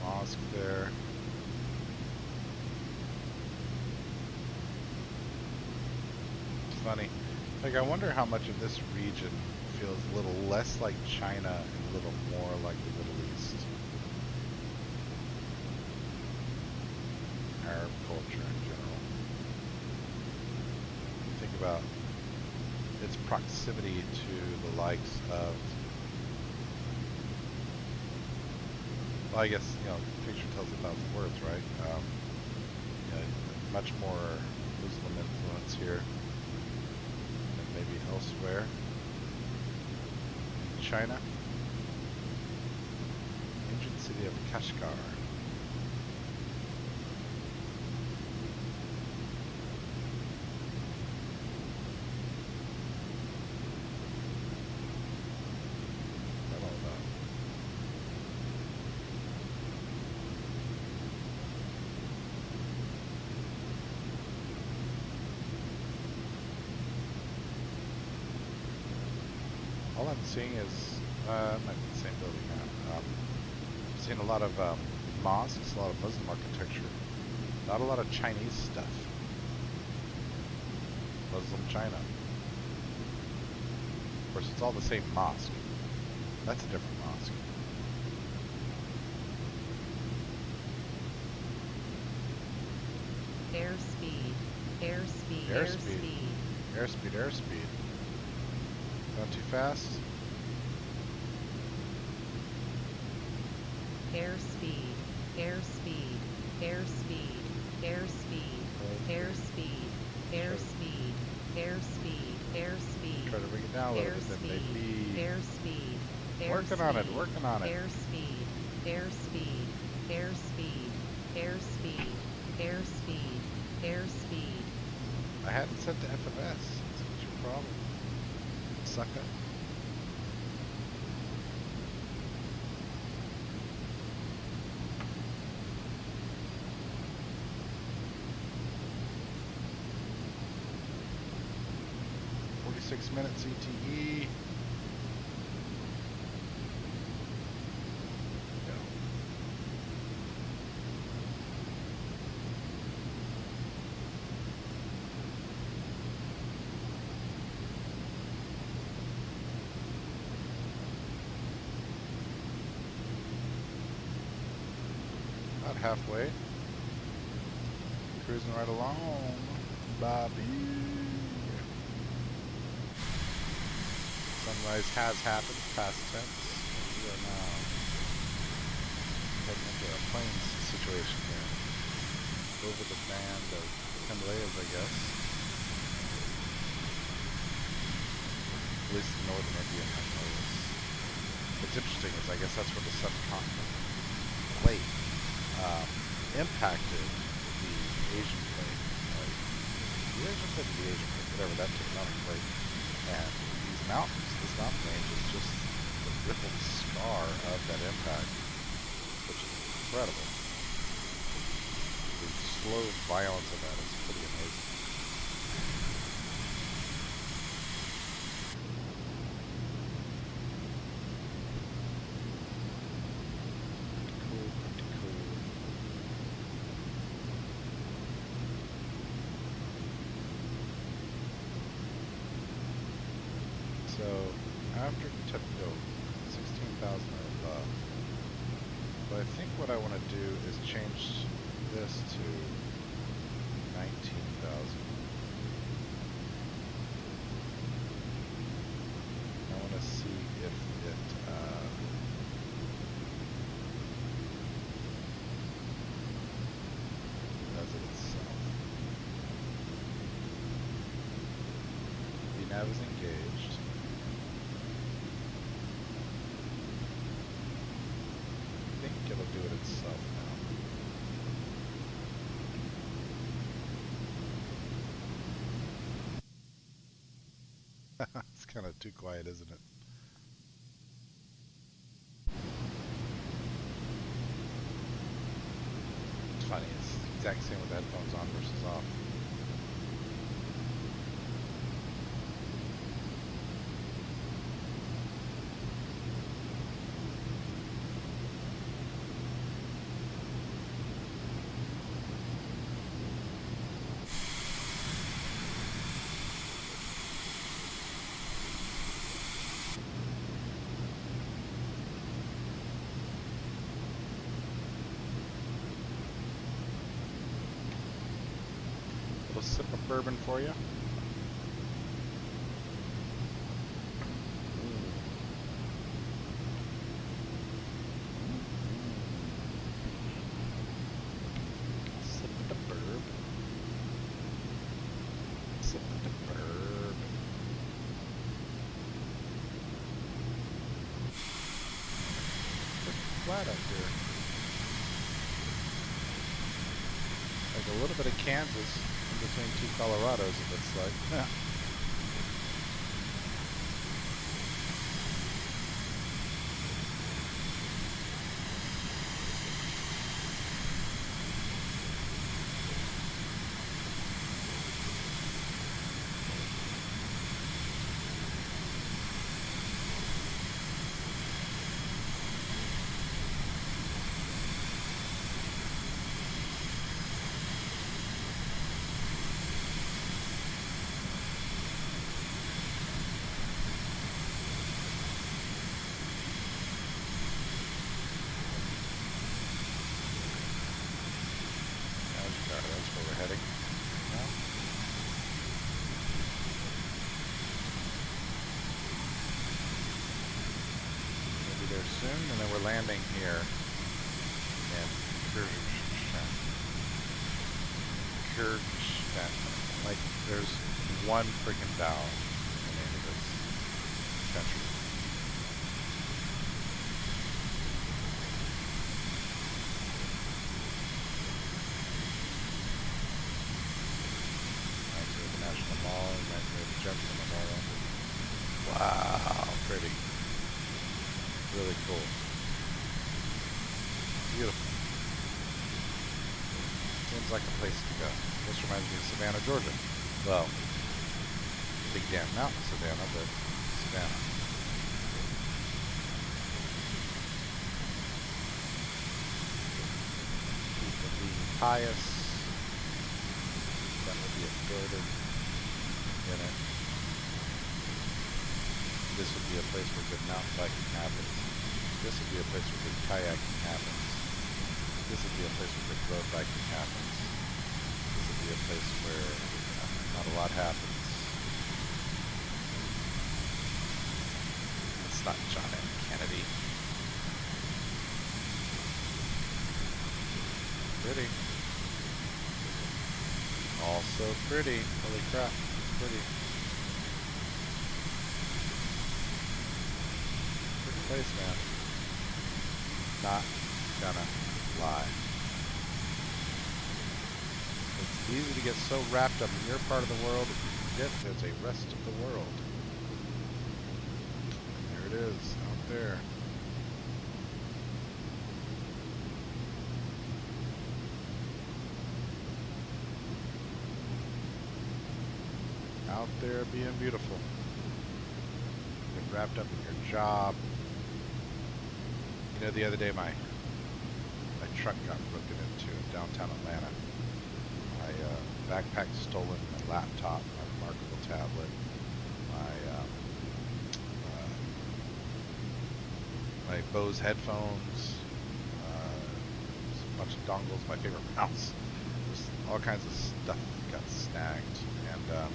Mosque there. It's funny. Like, I wonder how much of this region feels a little less like China and a little more like the Middle East. Arab culture in general. You think about its proximity to the likes of Well, I guess, the picture tells 1,000 words, right? Much more Muslim influence here than maybe elsewhere in China. Ancient city of Kashgar. What's that all about? All I'm seeing is, might be the same building now. I'm seeing a lot of mosques, a lot of Muslim architecture, not a lot of Chinese stuff. Muslim China. Of course, it's all the same mosque. That's a different mosque. Airspeed, airspeed, Airspeed. airspeed. Airspeed, airspeed. Going too fast? Airspeed, airspeed, airspeed, airspeed, airspeed, airspeed, airspeed, airspeed. Try to bring it down a little bit, then maybe. Airspeed, Working on it, working on it. airspeed, airspeed, airspeed, airspeed, airspeed, airspeed. I hadn't set to FFS. What's your problem? Sucker. .6 minutes CTE. Go. About halfway. Cruising right along, Bobby. Sunrise has happened, past tense. We are now heading into a plains situation here. Over the band of Himalayas, I guess. At least the northern Indian Himalayas. What's interesting is I guess that's where the subcontinent plate impacted the Asian plate. The Asian plate or the Asian plate, whatever, that tectonic plate. And these mountains, this mountain range is just the rippled scar of that impact, which is incredible. The slow violence of that is pretty amazing. Pretty cool. So after Tepco, 16,000 or above. But I think what I want to do is change this to 19,000. I want to see if it does it itself. The nav is engaged. I think it'll do it itself now. It's kind of too quiet, isn't it? It's funny, it's the exact same with the headphones on versus off. Little sip of bourbon for you. Suburban. Pretty flat up here. Like a little bit of Kansas in between two Colorados, it looks like. That's where we're heading. No? We'll be there soon, and then we're landing here in Kyrgyzstan. Kyrgyzstan. Like, there's one freaking vowel in the name of this country. Mall, right near the Jefferson Memorial. Wow, pretty. Really cool. Beautiful. Seems like a place to go. This reminds me of Savannah, Georgia. Well, Big Damn Mountain, Savannah, but Savannah. People being pious. That would be a building in it. This would be a place where good mountain biking happens. This would be a place where good kayaking happens. This would be a place where good road biking happens. This would be a place where not a lot happens. It's not John F. Kennedy. Pretty. Also pretty. Holy crap. Pretty. Pretty place, man. Not gonna lie. It's easy to get so wrapped up in your part of the world that you forget there's a rest of the world. And there it is, out there. Out there being beautiful. Get wrapped up in your job. You know, the other day my truck got broken into in downtown Atlanta. My backpack stolen, my laptop, my remarkable tablet, my Bose headphones, a bunch of dongles, my favorite mouse. Just all kinds of stuff got snagged, and of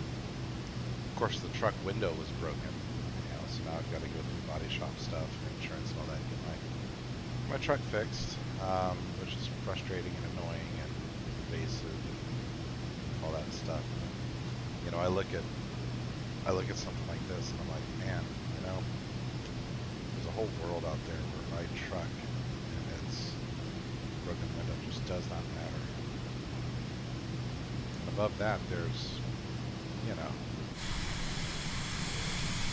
course the truck window was broken. You know, so now I've got to go through body shop stuff, insurance, and all that, and get my truck fixed, which is frustrating and annoying and invasive and all that stuff. You know, I look at something like this and I'm like, man, you know, there's a whole world out there where my truck and its broken window just does not matter. And above that, there's, you know,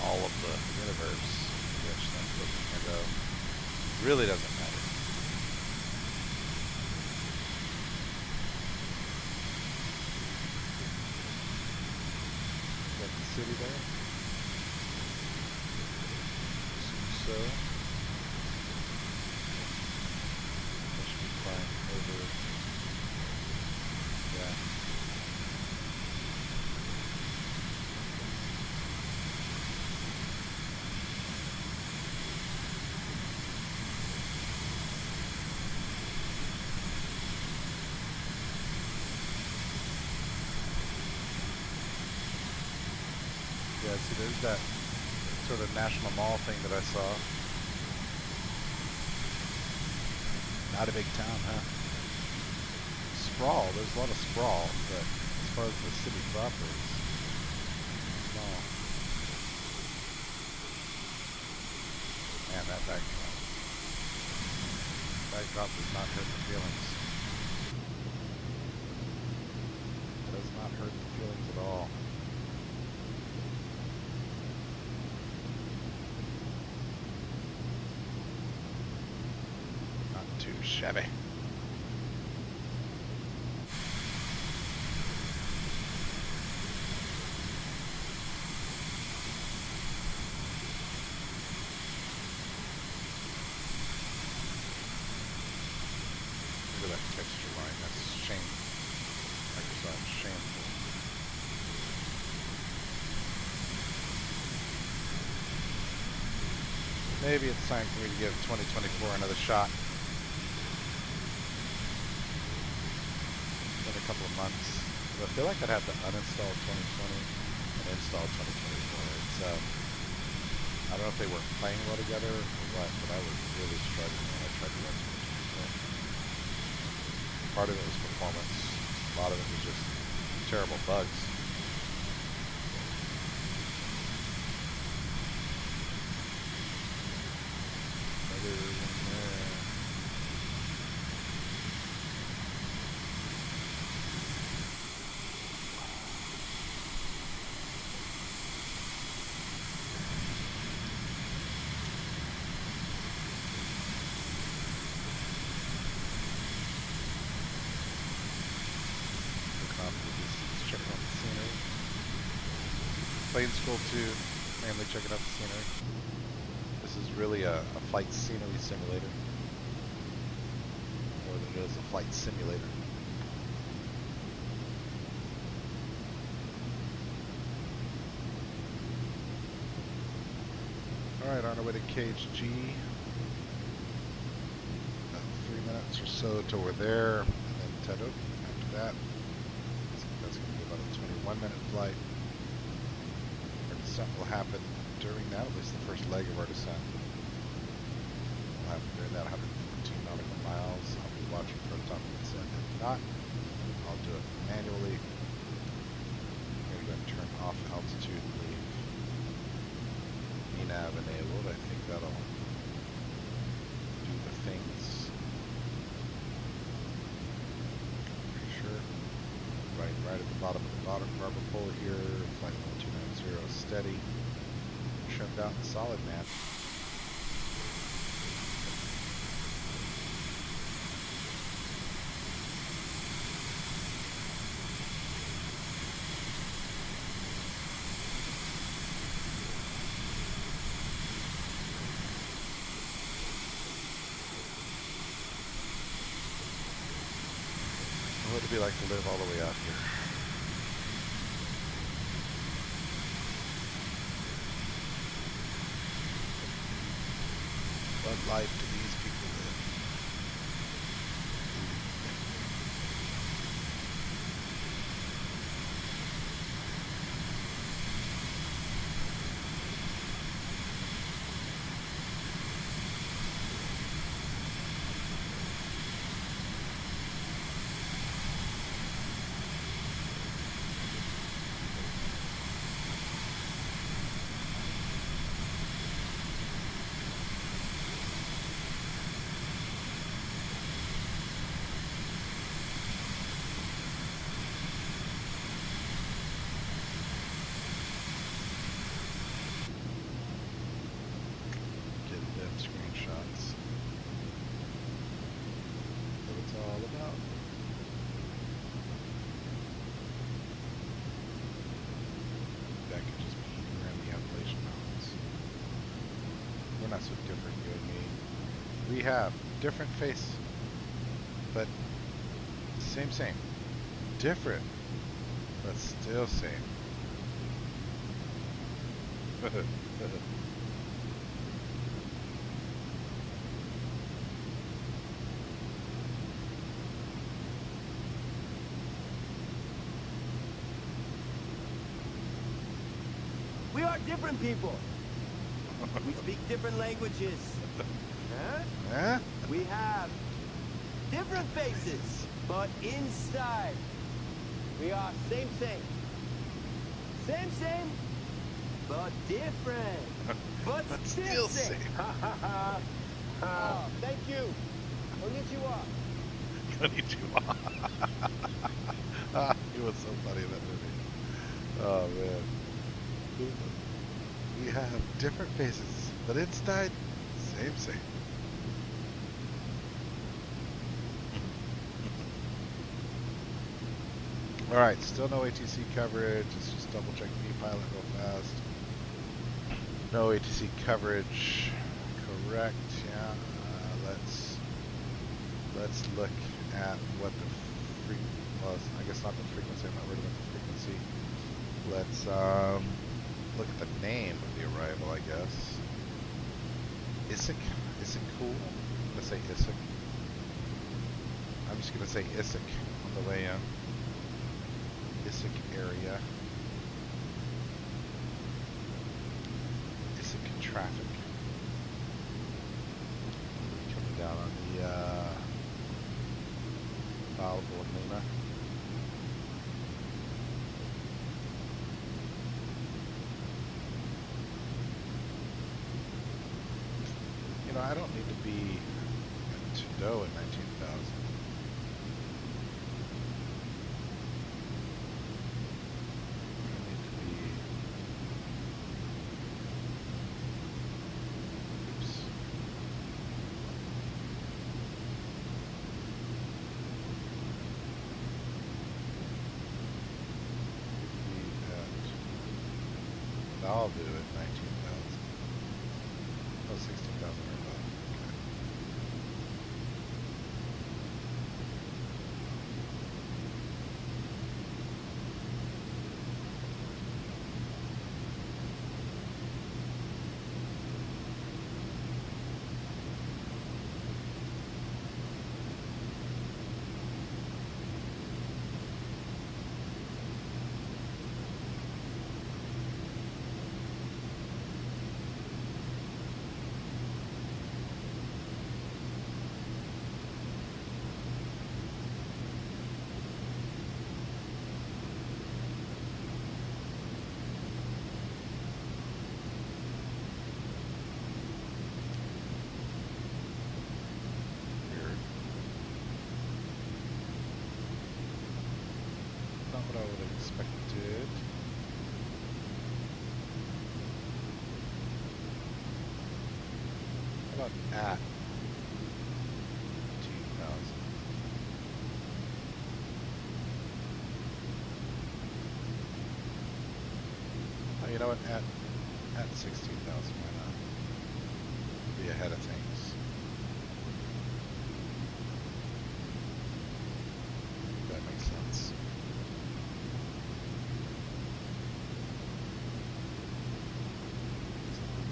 all of the universe, which that broken window really doesn't matter. Got the city there. So I should be flying over. Yeah. Yeah, see, there's that sort of National Mall thing that I saw. Not a big town, huh? Sprawl, there's a lot of sprawl, but as far as the city proper is Man, that backdrop does not hurt the feelings. Does not hurt the feelings at all. Not too shabby. Look at that texture line. That's shameful. Microsoft shameful. Maybe it's time for me to give 2024 another shot. In a couple of months. But I feel like I'd have to uninstall 2020 and install 2024. It's I don't know if they weren't playing well together or what, but I was really struggling when I tried to run 2024. Part of it was performance. A lot of it was just terrible bugs. Another one there. Checking out the scenery. Playing school too, mainly checking out the scenery. This is really a flight scenery simulator more than it is a flight simulator. Alright, on our way to KHG. About 3 minutes or so till we're there, and then Tedo after that. That's going to be about a 21-minute flight. Our descent will happen during that, at least the first leg of our descent. Will happen during that 114 nautical miles. I'll be watching for a time to descend. If not, I'll do it manually. I'm going to go and turn off altitude and leave ENAV enabled. I think that'll do the things. Pretty sure. Right at the bottom of the bottom rubber pole here, flight 1290 steady. Trimmed out and solid, man. What would it be like to live all the way out here? What life do these people live? Screenshots. What it's all about. That could just be around the Appalachian Mountains. We're not so different, you and me. We have different face, but same. Different, but still same. We are different people. We speak different languages. Huh? Huh? We have different faces, but inside, we are same. Same, but different. But still safe. Ha ha ha. Oh, thank you. Konnichiwa. Konnichiwa. He was so funny in that movie. Oh man. We have different faces, but inside, same. Alright, still no ATC coverage. Let's just double check P-Pilot real fast. No ATC coverage. Correct, yeah. Let's look at what the well, I guess not the frequency. I'm not worried about the frequency. Let's look at the name of the arrival, I guess. Issyk? Is it cool? I'm gonna say Issyk. I'm just gonna say Issyk on the way in. Issyk area. Issyk traffic. Coming down on the Valvo Luna. You know, I don't need to be to know at 19,000. I'll do it 19,000. Oh, 16,000 or above. Okay. Not what I would have expected. How about at 2,000? Oh, you know what? At 16,000, why not? Be ahead of things. That makes sense.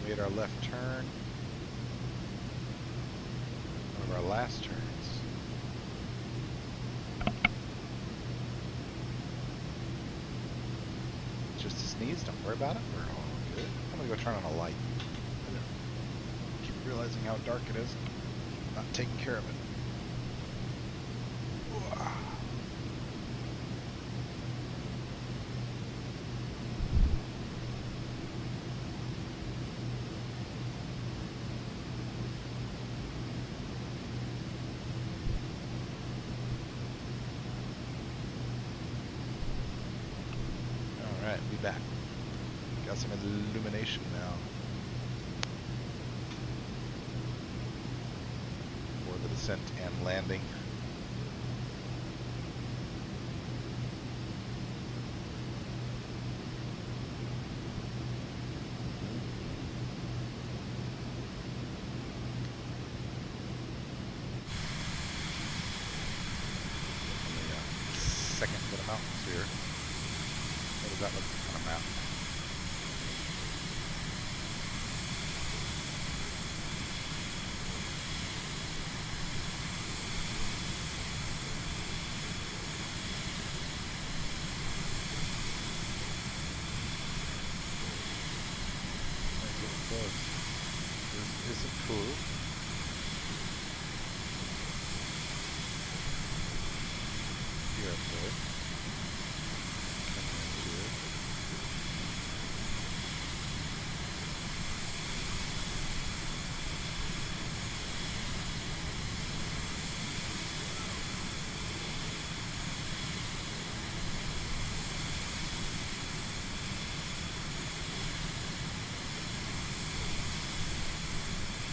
Made our left turn. One of our last turns. Just a sneeze, don't worry about it. We're all good. I'm gonna go turn on a light. I keep realizing how dark it is. Not taking care of it. Alright, we back. Got some illumination now. For the descent and landing. Second to the mountains here. What does that look like on a map? Getting close. Is it cool? Here up there. Coming into it.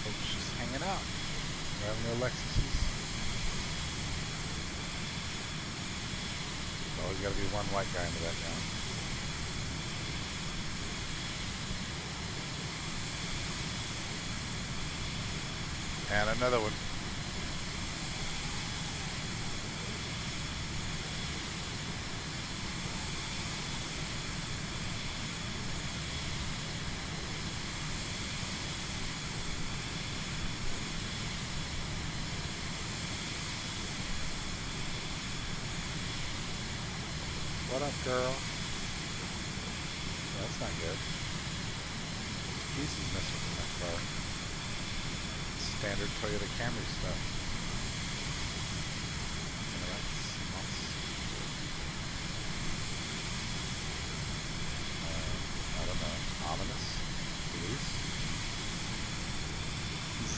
Folks just hanging out, driving their Lexuses. Always got to be one white guy in the background. And another one. What up, girl? Well, that's not good. Keys is missing from that car. Standard Toyota Camry stuff. I don't know. Ominous. Police.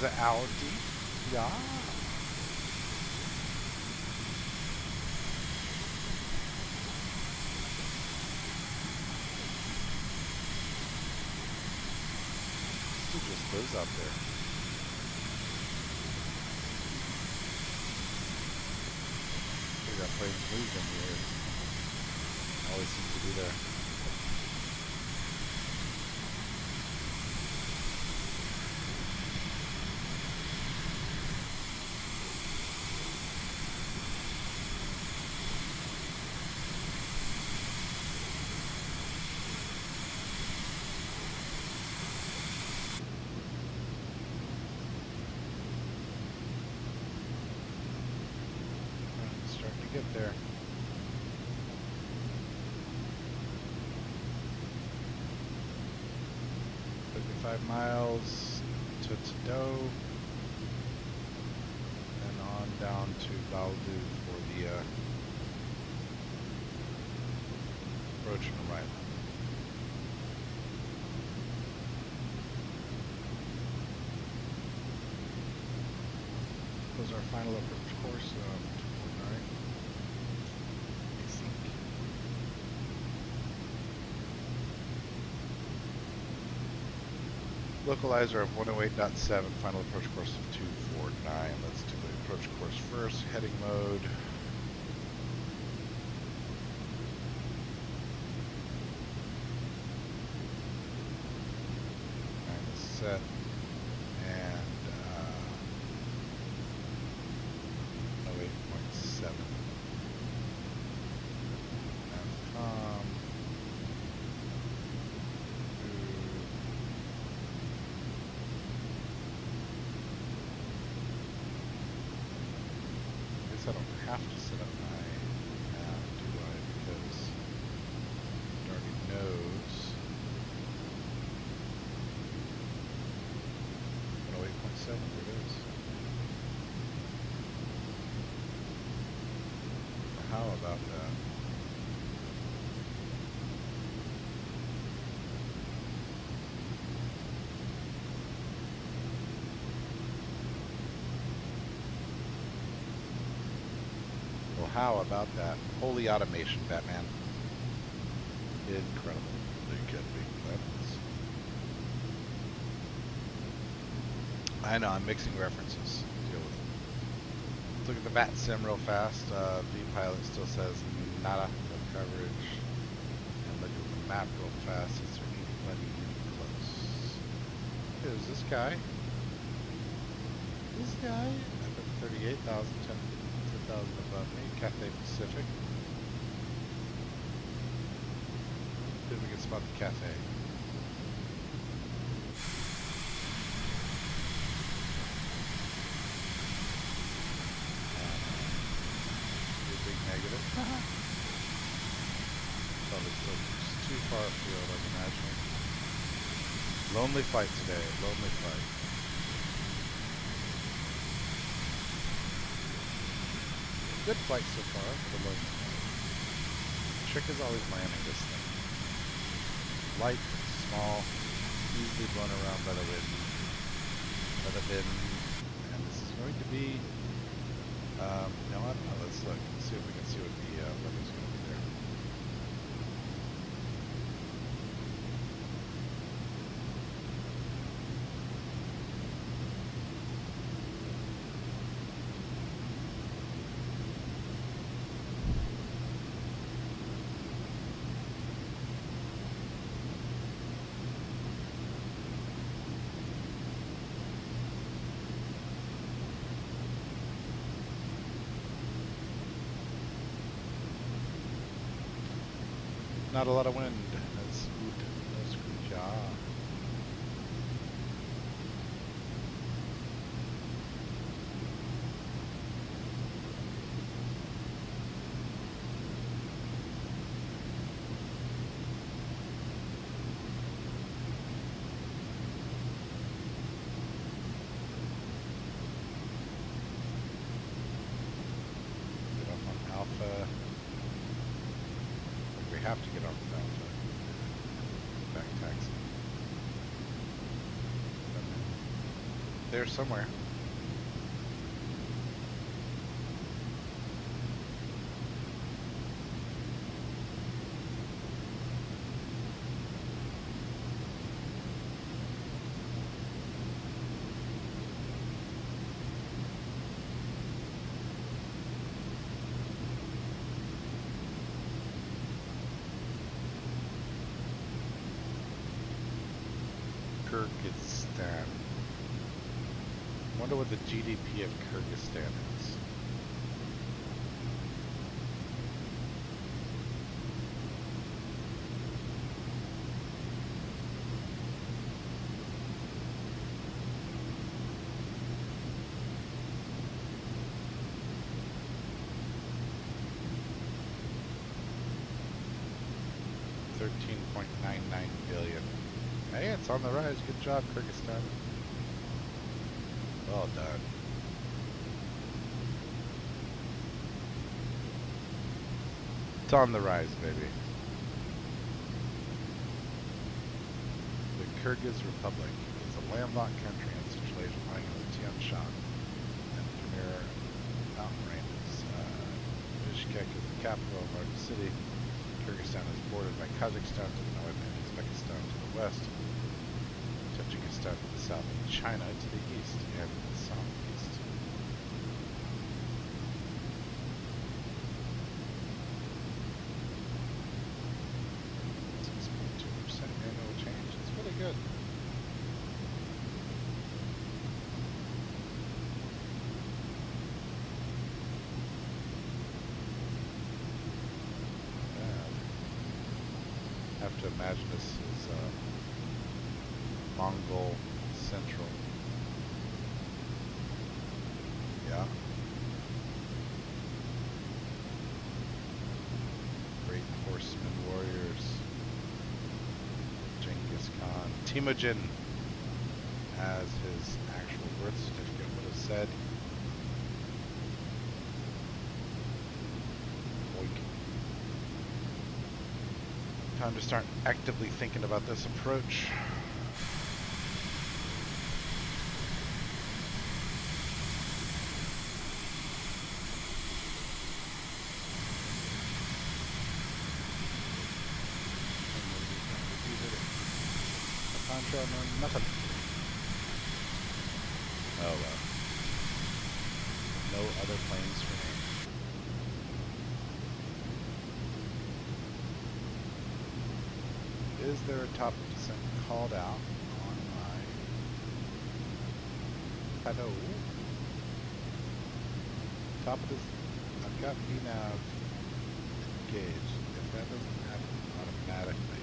The Audi. Yeah. Dude just lives out there. We got playing moves in the air. Always seems to be there. Starting to get there. 55 miles to Tado, and on down to Baldu for the approach and right. Was our final approach course, 249, I think. Localizer of 108.7, final approach course of 249. Let's do the approach course first. Heading mode. Is set. And 08.7. Navcom. I don't have to set up my nav, do I? Because it already knows. 108.7, there it is. How about that? How about that? Holy automation, Batman. Incredible. They can be weapons. I know, I'm mixing references. Deal with it. Let's look at the VAT sim real fast. V-Pilot still says nada, no coverage. And look at the map real fast. It's plenty close. There's this guy. This guy. I've got 38,000, 10,000 above me. Cathay Pacific. See if we can spot the cafe. Big negative. Probably still too far afield, I'm imagining. Lonely flight today. Lonely flight. Good flight so far for the lonely flight. The trick is always landing this thing. Light, small, easily blown around by the wind. And this is going to be, no, I don't know, let's look, let's see if we can see what the weather's going to be there. Not a lot of wind. That's good. That's good. Yeah. Get off on Alpha. We have to get off of Alpha. Back taxi. There somewhere. Kyrgyzstan. Wonder what the GDP of Kyrgyzstan is. $13.99 billion. Hey, it's on the rise. Good job, Kyrgyzstan. Well done. It's on the rise, baby. The Kyrgyz Republic is a landlocked country in Central Asia lying in the Tian Shan and Pamir mountain ranges. Bishkek is the capital and largest city. Kyrgyzstan is bordered by Kazakhstan to the north and Uzbekistan to the west, Tajikistan to the south, and China to the east and the southeast. Annual change. It's really good. I have to imagine this is Mongol Central. Yeah. Great horsemen, warriors. Genghis Khan. Temujin, as his actual birth certificate would have said. Oink. Time to start actively thinking about this approach. Nothing. Oh well. No other planes for me. Is there a top of descent called out on my hello? Top of this, I've got VNav engaged. If that doesn't happen automatically,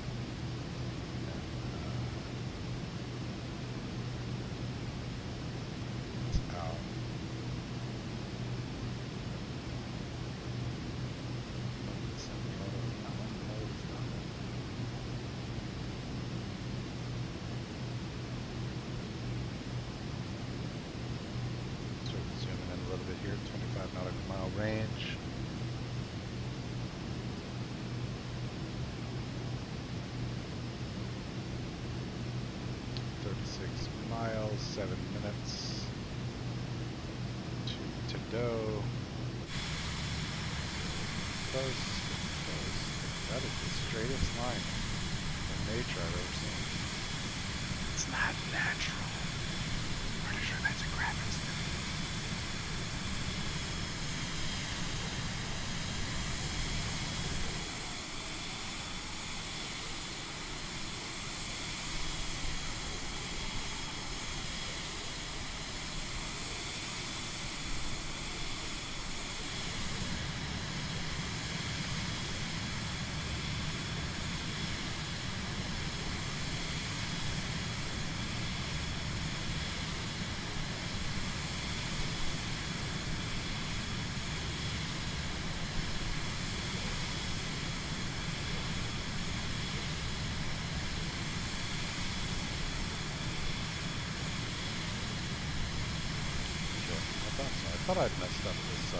here, 25 nautical mile range. Miles, 7 minutes to Tado. Close. That is the straightest line in nature I've ever seen. It's not natural. Pretty sure that's a graphics thing. thought I'd messed up this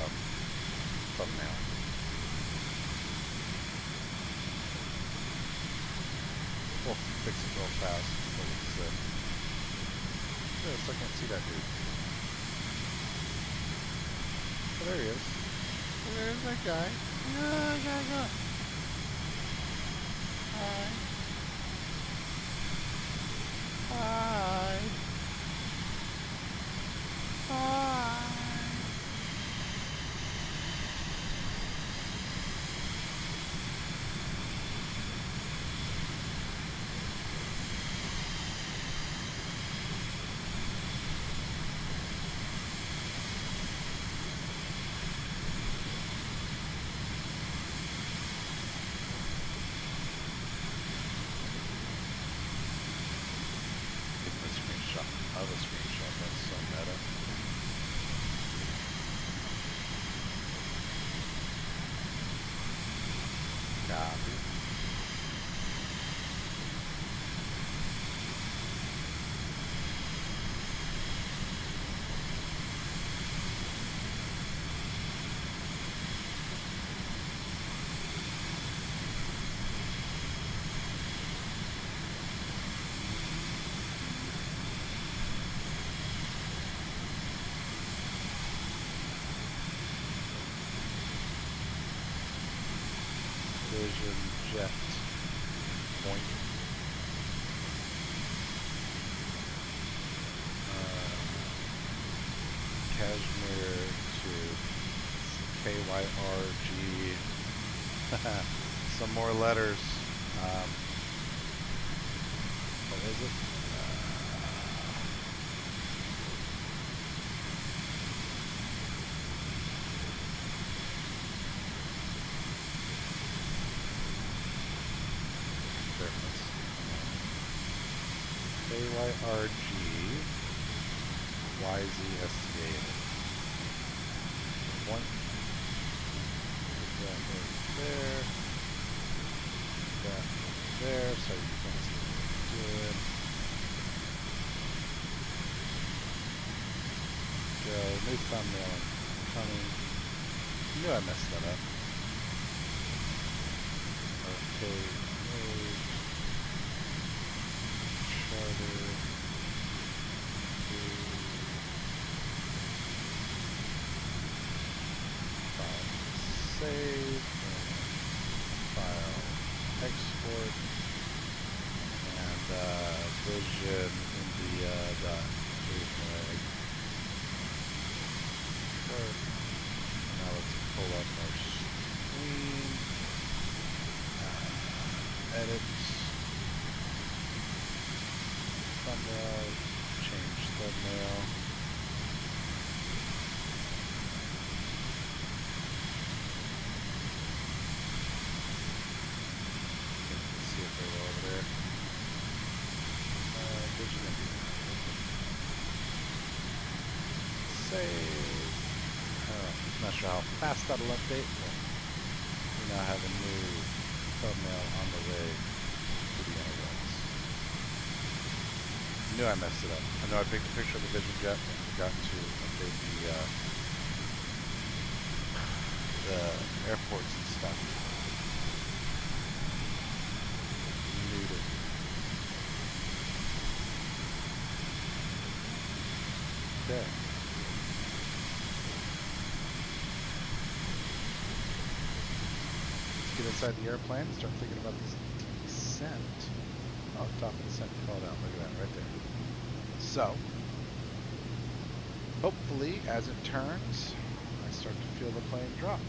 thumbnail. We'll fix it real fast before we sit. Yeah, I still can't see that dude. Oh, there he is. There's that guy. Yeah. Hi. Hi. Hi. Taking a screenshot of a screenshot. That's so meta. Copy. Vision jet point. Kashmir to KYRG. Some more letters. What is it? There it is. KYRG YZSCA. One. Put that right there. Put that right there, so you can see what I'm doing. Go. New thumbnail coming. Knew I messed that up. Okay. Mode. Charter. Save, file, export, and vision India.jpg. Now let's pull up our screen, edit, thumbnail, change thumbnail. Save. Not sure how fast that'll update, but we now have a new thumbnail on the way to the interwebs. I knew I messed it up. I know I picked a picture of the Vision Jet and forgot to update the airports and stuff. Need it. Okay. Get inside the airplane and start thinking about this descent. Oh, top of the descent called out. Look at that right there. So, hopefully, as it turns, I start to feel the plane drop.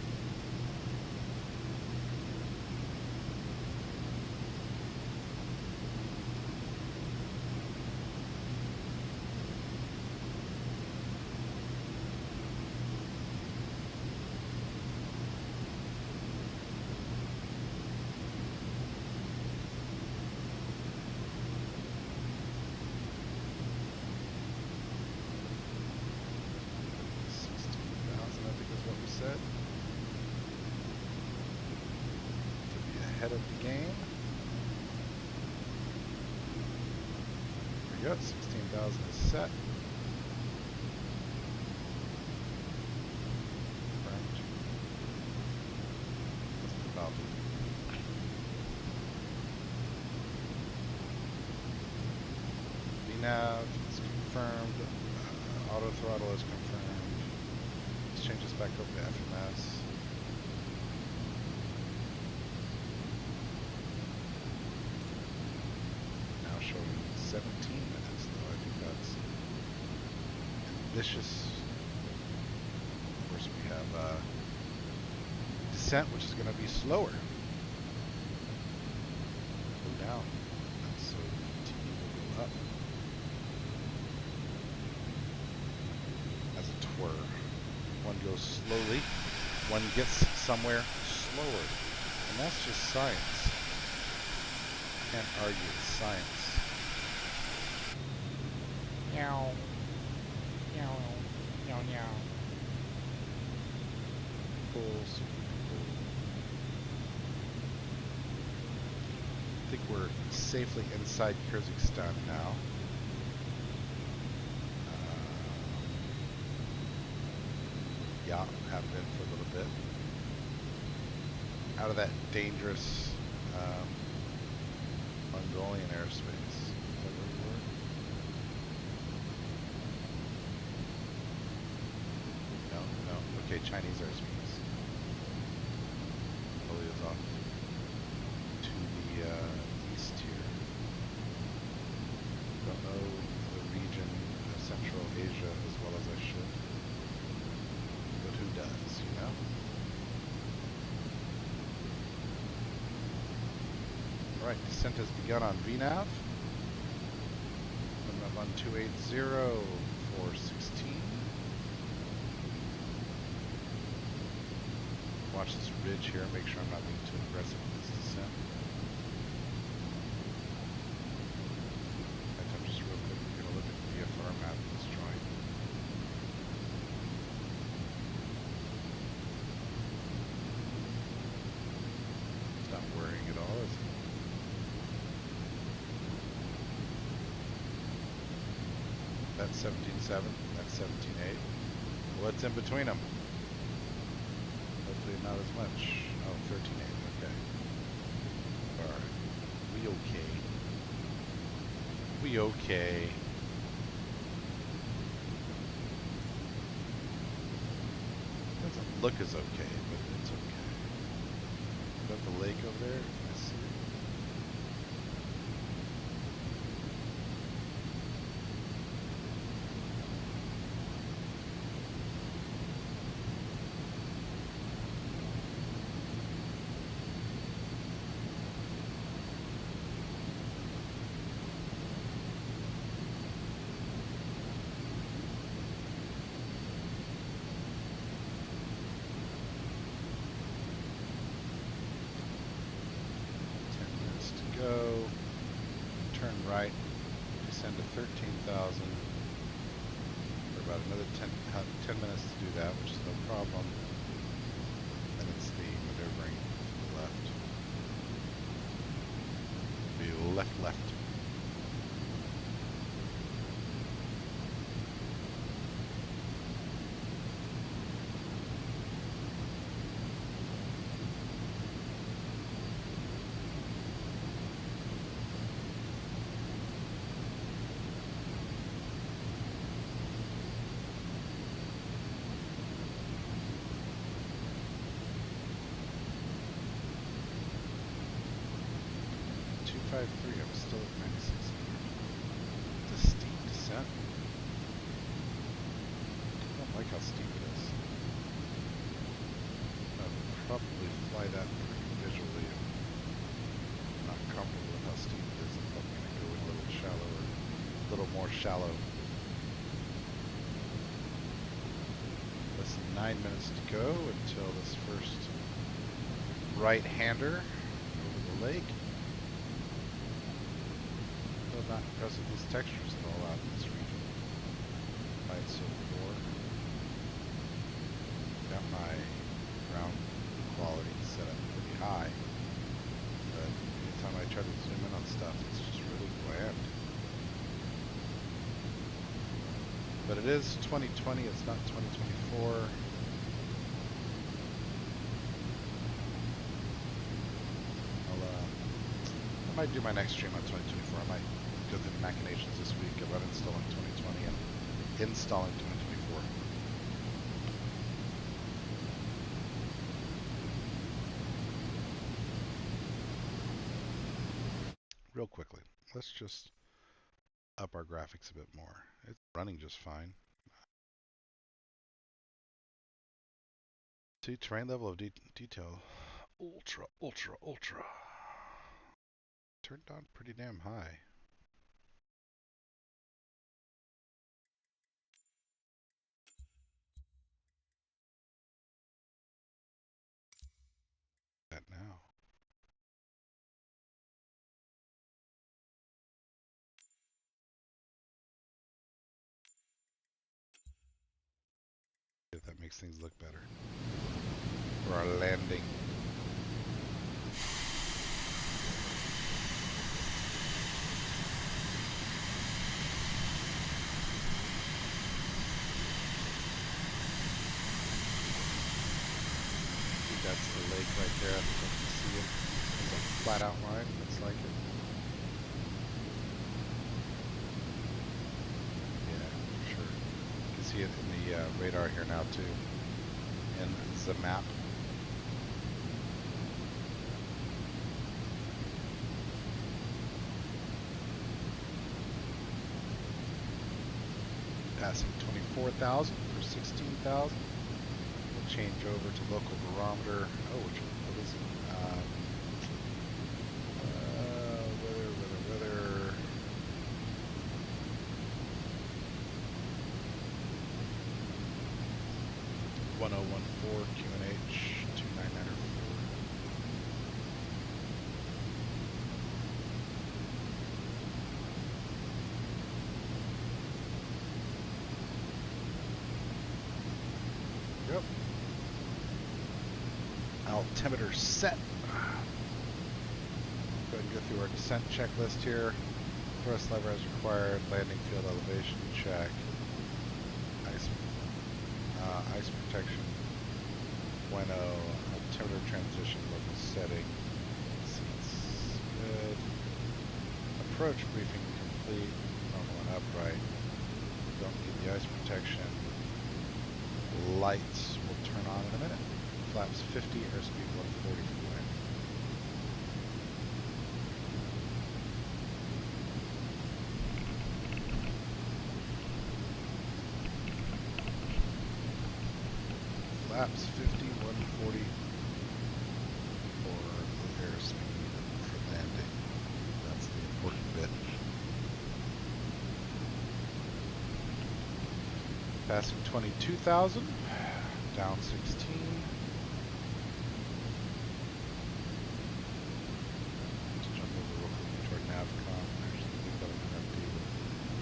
Ahead of the game. There we go, 16,000 is set. VNAV is confirmed. Auto throttle is confirmed. Let's change this back over to FMS. Now showing 17 minutes, though. I think that's ambitious. Of course, we have descent, which is going to be slower. Go down. And so VT will go up. As a twirl. One goes slowly, one gets somewhere slower. And that's just science. Can't argue with science. Meow. Meow. Meow meow. Cool, super cool. I think we're safely inside Kyrgyzstan now. Yeah, have been for a little bit. Out of that dangerous Mongolian airspace. Is that where we were? No, no. Okay, Chinese airspace. Mongolia's off to the east here. Don't know the region of Central Asia as well as I should. But who does, you know? Alright, descent has begun on VNAV. Coming up on 280, 416. Watch this ridge here, make sure I'm not being too aggressive with this descent. In fact, just real quick, we're going to look at the VFR map of this drawing. It's not worrying at all, is it? That's 17.7, that's 17.8. What's in between them? Hopefully not as much. Oh, 13.8, okay. Alright. We okay. We okay. Doesn't look as okay, but it's okay. Is that the lake over there? I see it. Go, turn right, descend to 13,000 for about another 10 minutes to do that, which is no problem. And it's the maneuvering to the left. Be left. I was still at 96. It's a steep descent. I don't like how steep it is. I'll probably fly that pretty visually. I'm not comfortable with how steep it is. I'm probably going to go a little shallower, a little more shallow. Less than 9 minutes to go until this first right-hander over the lake. Not impressed with these textures at all out in this region. Why it's so poor. Got my ground quality set up pretty high, but anytime I try to zoom in on stuff, it's just really bland. But it is 2020, it's not 2024. I might do my next stream on 2024. I might go with the machinations this week of uninstalling 2020 and installing 2024. Real quickly, let's just up our graphics a bit more. It's running just fine. See, terrain level of detail, ultra, ultra, ultra. Turned on pretty damn high. That now. If that makes things look better. For our landing. That's the lake right there. I don't know if you see it. It's a flat outline. Looks like it. Yeah, for sure. You can see it in the radar here now too. And the map. Passing 24,000 for 16,000. We'll change over to local barometer. Oh, what is it? Weather. 1014 QNH 2994. Yep. Altimeter set. Go ahead and go through our descent checklist here. Thrust lever as required. Landing field elevation check. Ice protection. Bueno. Altimeter transition level setting. Seats good. Approach briefing complete. Normal and upright. Don't need the ice protection. Lights will turn on in a minute. Flaps 50, airspeed 140 for the wind. Flaps 50, 140 for the airspeed for landing. That's the important bit. Passing 22,000, down 16. Let's jump over real quickly to our NavCom. Actually, I think that I'm going to do.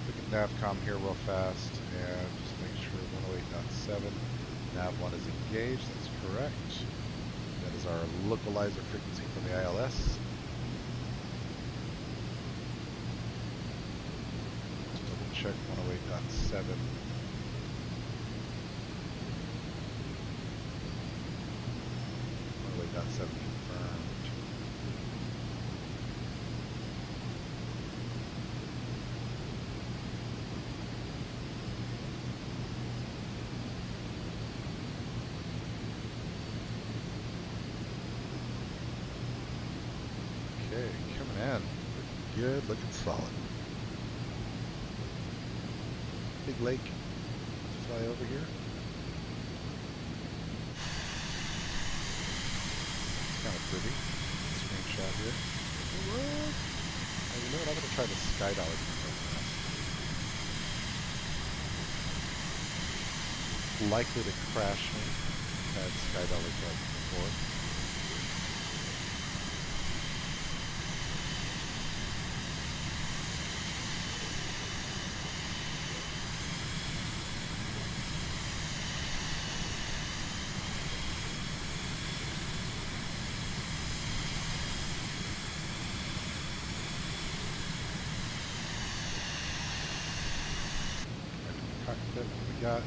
Look at NavCom here real fast and just make sure 108.7. Nav1 is engaged, that's correct. That is our localizer frequency from the ILS. Let's double check 108.7. 108.7 confirmed. Okay, coming in. Looking good, looking solid. Big lake. Let's fly over here. Kind of pretty. Screenshot here. Oh, you know what? I'm going to try the sky dollar right now. Likely to crash me. Had sky dollar flights before. Cockpit, we got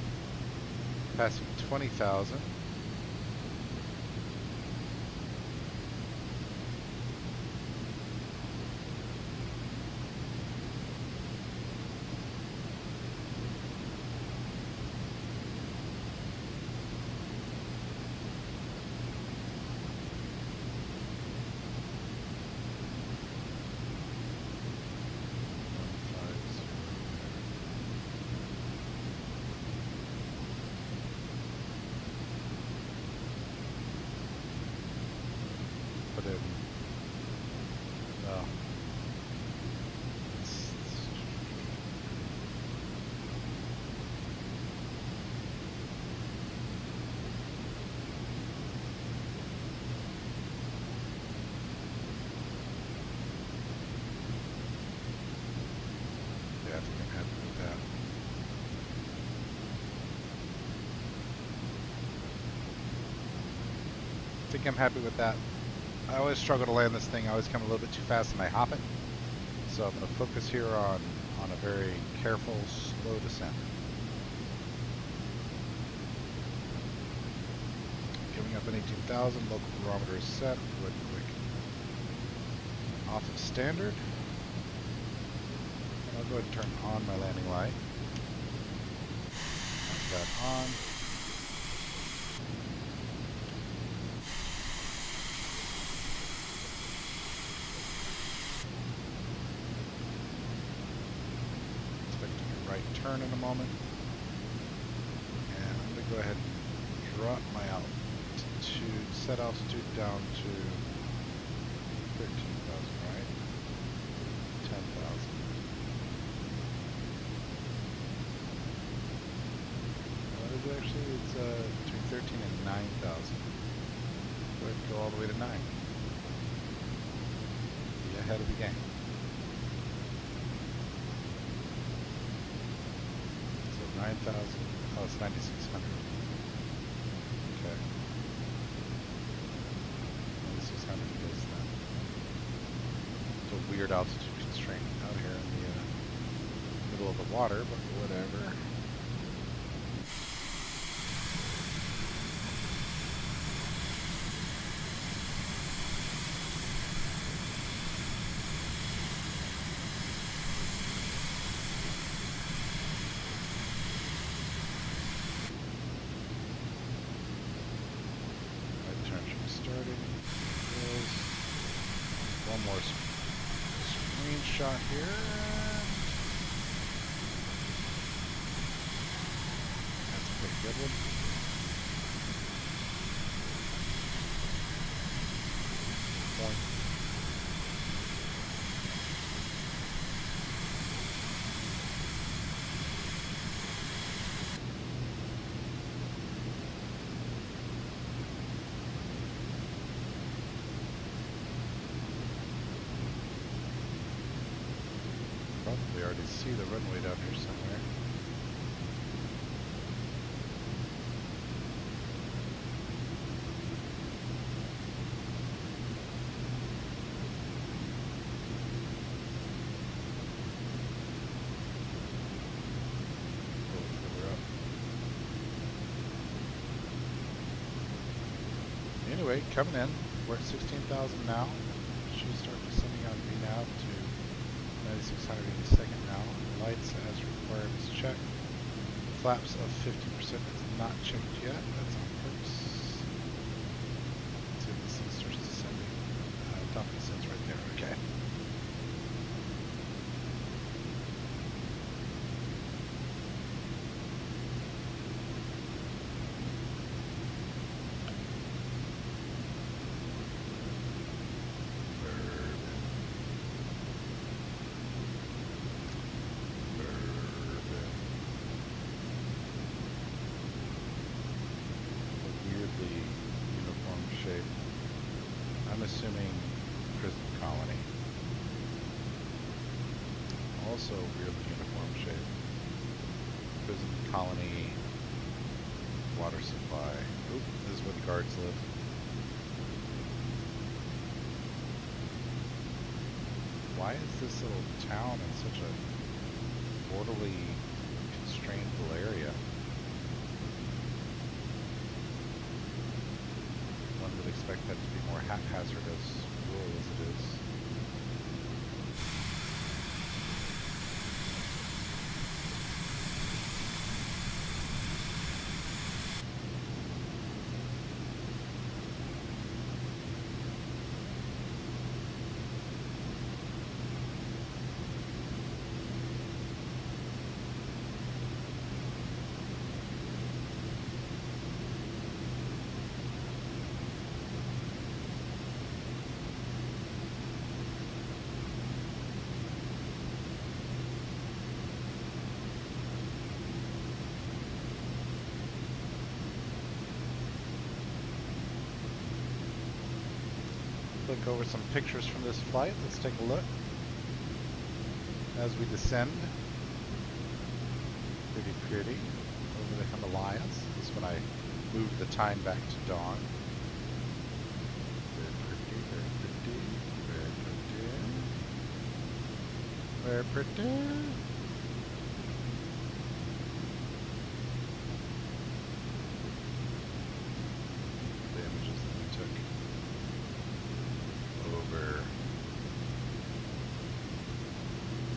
passing 20,000. I think I'm happy with that. I think I'm happy with that. I always struggle to land this thing. I always come a little bit too fast and I hop it. So I'm going to focus here on a very careful, slow descent. Giving up an 18,000, local barometer is set. Go ahead and click off of standard. And I'll go ahead and turn on my landing light. Mark that on. Expecting a right turn in a moment. And I'm going to go ahead and drop my altitude, set altitude down to 13,000, right? 10,000. What is it actually? It's between 13 and 9,000. Go ahead and go all the way to 9. Be ahead of the game. So 9,000. Oh, it's 9,600. Okay. 9,600 is then. It's a weird altitude constraint out here in the middle of the water, but whatever. One more screenshot here. That's a pretty good one. Point. Probably already see the runway down here somewhere. A little further up. Anyway, coming in. We're at 16,000 now. Should start descending on VNAV to 9,600 in a second now. Lights as required is checked. Flaps of 50% is not checked yet. That's on purpose. Let's see if this thing starts descending. Top descends right there. Okay. I'm assuming prison colony. Also weirdly uniform shape. Prison colony, water supply. Oop, this is where the guards live. Why is this little town in such a orderly, constrained little area? One would expect that to be more haphazardous, rural as it is. Look over some pictures from this flight. Let's take a look as we descend. Pretty, pretty. Over the Himalayas. This is when I moved the time back to dawn. Very pretty, very pretty, very pretty. Very pretty. The images that we took over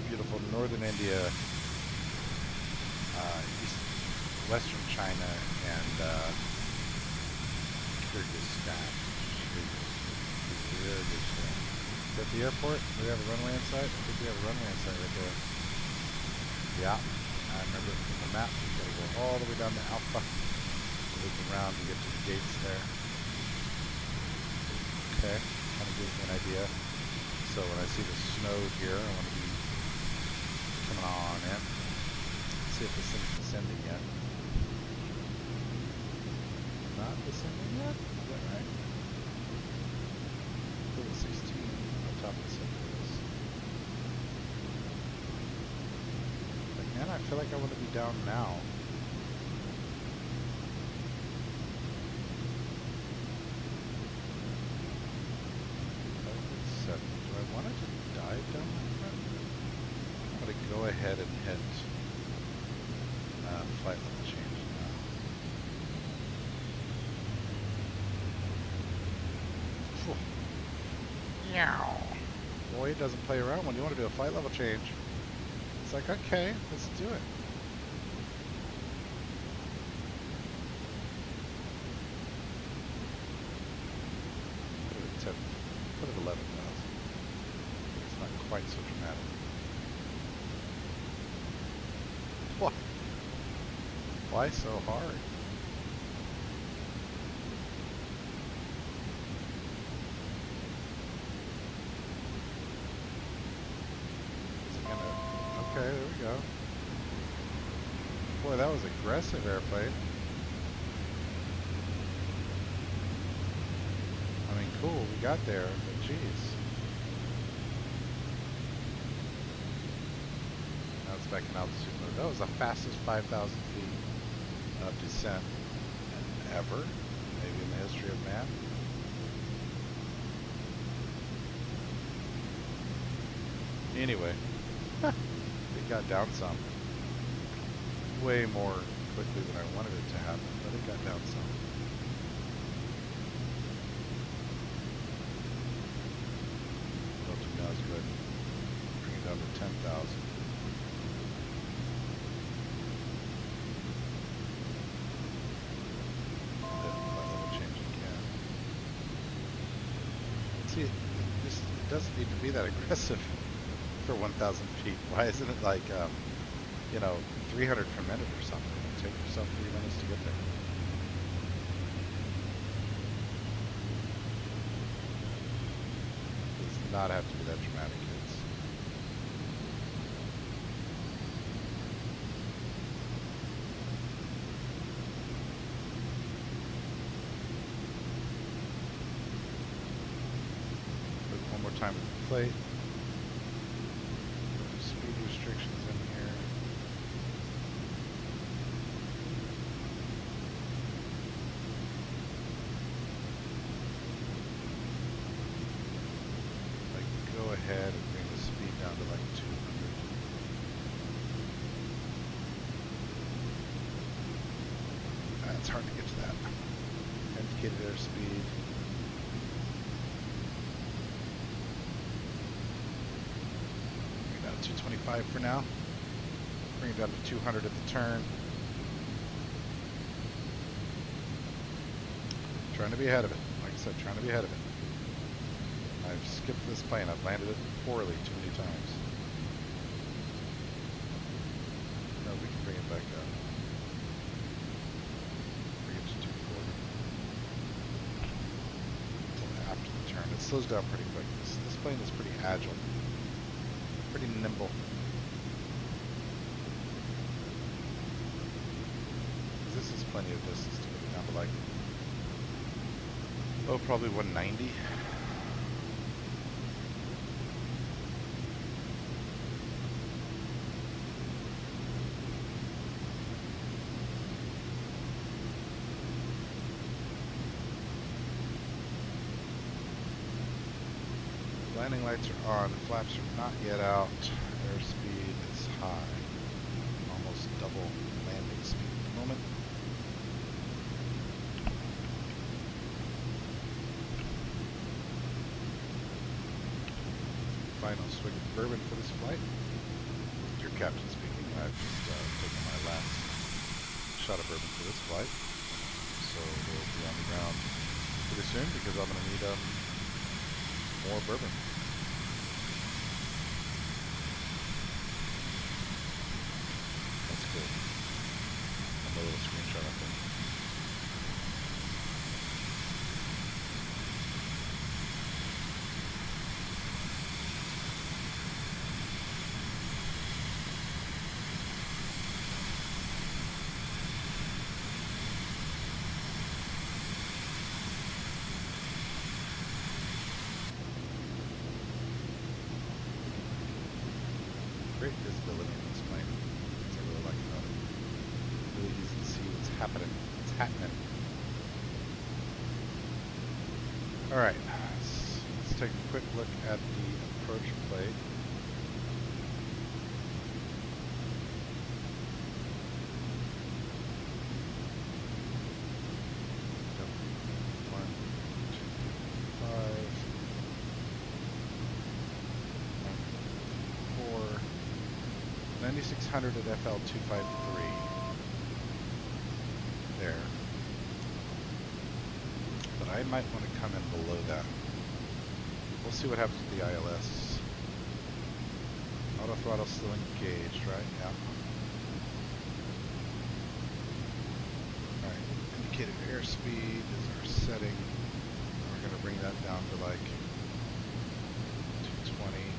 beautiful northern India, western China, and Kyrgyzstan. Kyrgyzstan. Is that the airport? Do we have a runway in sight? I think we have a runway in sight right there. Yeah, I remember it from the map. We've got to go all the way down to Alpha, loop around to get to the gates there. Okay, kind of gives me an idea. So when I see the snow here, I want to be coming on in. Let's see if this thing's descending yet. Not descending yet? Is that right? Little 16 on top of the centers. But man, I feel like I want to be down now. Do I want it to dive down like that? I'm going to go ahead and hit flight level change now. Meow. Boy, it doesn't play around when you want to do a flight level change. It's like, okay, let's do it. Put it at 10, put it at 11,000. It's not quite so dramatic. What? Why so hard? Is it gonna... Okay, there we go. Boy, that was aggressive airplane. I mean, cool, we got there, but geez. Now it's back in altitude mode. That was the fastest 5,000 feet of descent ever, maybe in the history of man. Anyway, it got down some. Way more quickly than I wanted it to happen, but it got down some. Now is good. Bring it down to 10,000. See, it doesn't need to be that aggressive for 1,000 feet. Why isn't it like, 300 per minute or something? Take yourself 3 minutes to get there. It does not have to be that dramatic, kids. One more time with the plate. Put the speed restrictions in here. Go ahead and bring the speed down to like 200. It's hard to get to that. Indicated airspeed. Bring it down to 225 for now. Bring it down to 200 at the turn. Trying to be ahead of it. Like I said, trying to be ahead of it. I've skipped this plane. I've landed it poorly too many times. No, we can bring it back up. Bring it to 240. Until after the turn. It slows down pretty quick. This plane is pretty agile. Pretty nimble. This is plenty of distance to get down to like, probably 190. Landing lights are on. Flaps are not yet out. Airspeed is high. Almost double landing speed at the moment. Final swig of bourbon for this flight. Your captain speaking. I've just taken my last shot of bourbon for this flight. So we'll be on the ground pretty soon because I'm going to need more bourbon. That's good. And a little screenshot, I think. Great visibility in this plane. That's what I really like about it. Really easy to see what's happening. What's happening. Alright, let's take a quick look at the approach plate. Yep. 1, 2, 5, 1, 4. 9600 at FL253. There. But I might want to come in below that. We'll see what happens with the ILS. Auto throttle still engaged, right? Yeah. Alright, indicated airspeed is our setting. We're going to bring that down to like 220.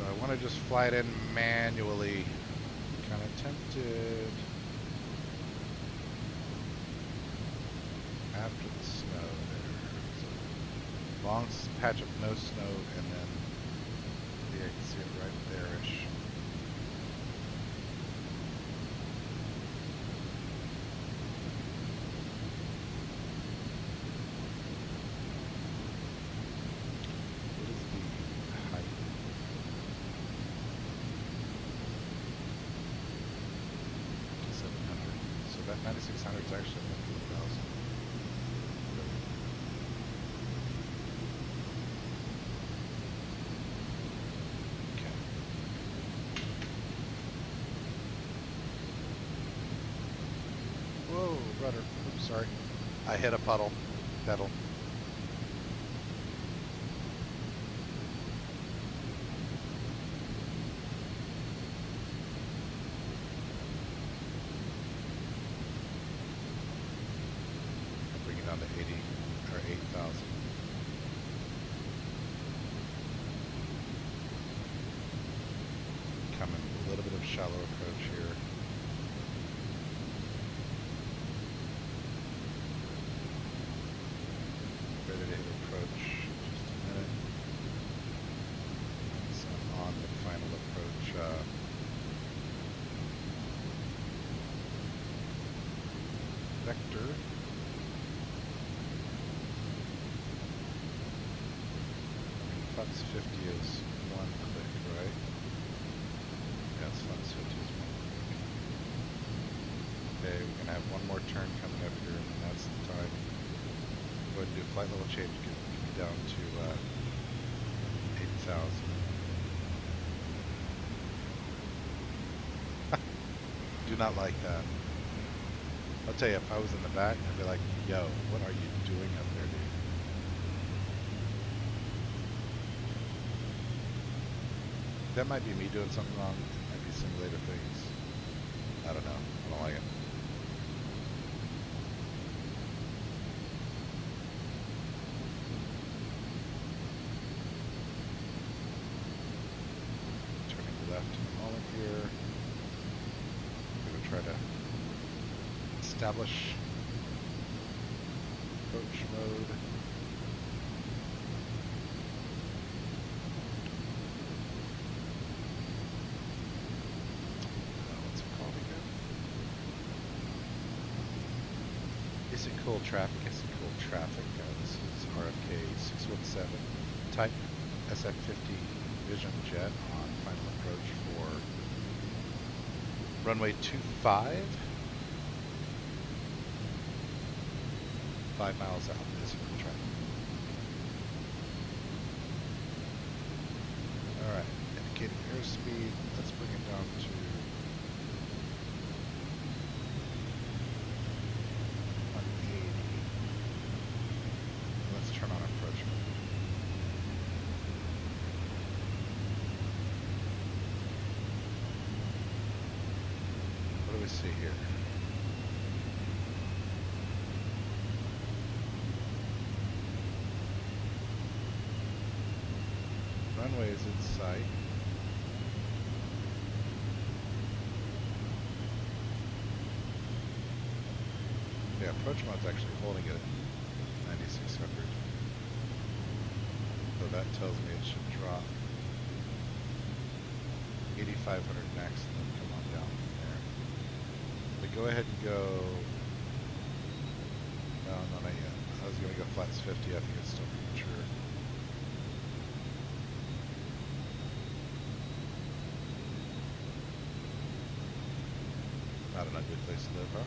I want to just fly it in manually. Kind of tempted. After the snow there. So long patch of no snow and then yeah, I can see it right there-ish. That 9600 is actually up to 1,000. Okay. Whoa, rudder. Oops, sorry. I hit a pedal. Down to 80 or 8,000. Coming a little bit of shallow approach here. Ready to hit approach. Just a minute. So I'm on the final approach. Vector. Flex 50 is one click, right? Yes, Flex 50 is one click. Okay, we're going to have one more turn coming up here, and that's the time. Go ahead and do a flight level change, get me down to 8,000. Do not like that. I'll tell you, if I was in the back, I'd be like, yo, what are you doing up there, dude? That might be me doing something wrong. Might be simulator things. I don't know. I don't like it. left in a moment here. I'm going to try to establish approach mode. What's it called again? Is it cool traffic? Is it cool traffic? This is RFK 617 type SF50 Vision Jet on final approach for runway 25. 5 miles out. This is cool traffic. Alright, indicating airspeed. Let's bring it down to 180. Let's turn on approach mode. What do we see here? Runway is in sight. Yeah, approach mode's actually holding it at 9600. So that tells me it should drop 8500 next and then come on down from there. But go ahead and go. No, not yet. I was going to go flats 50. I think it's still premature. Not an ugly place to live, huh?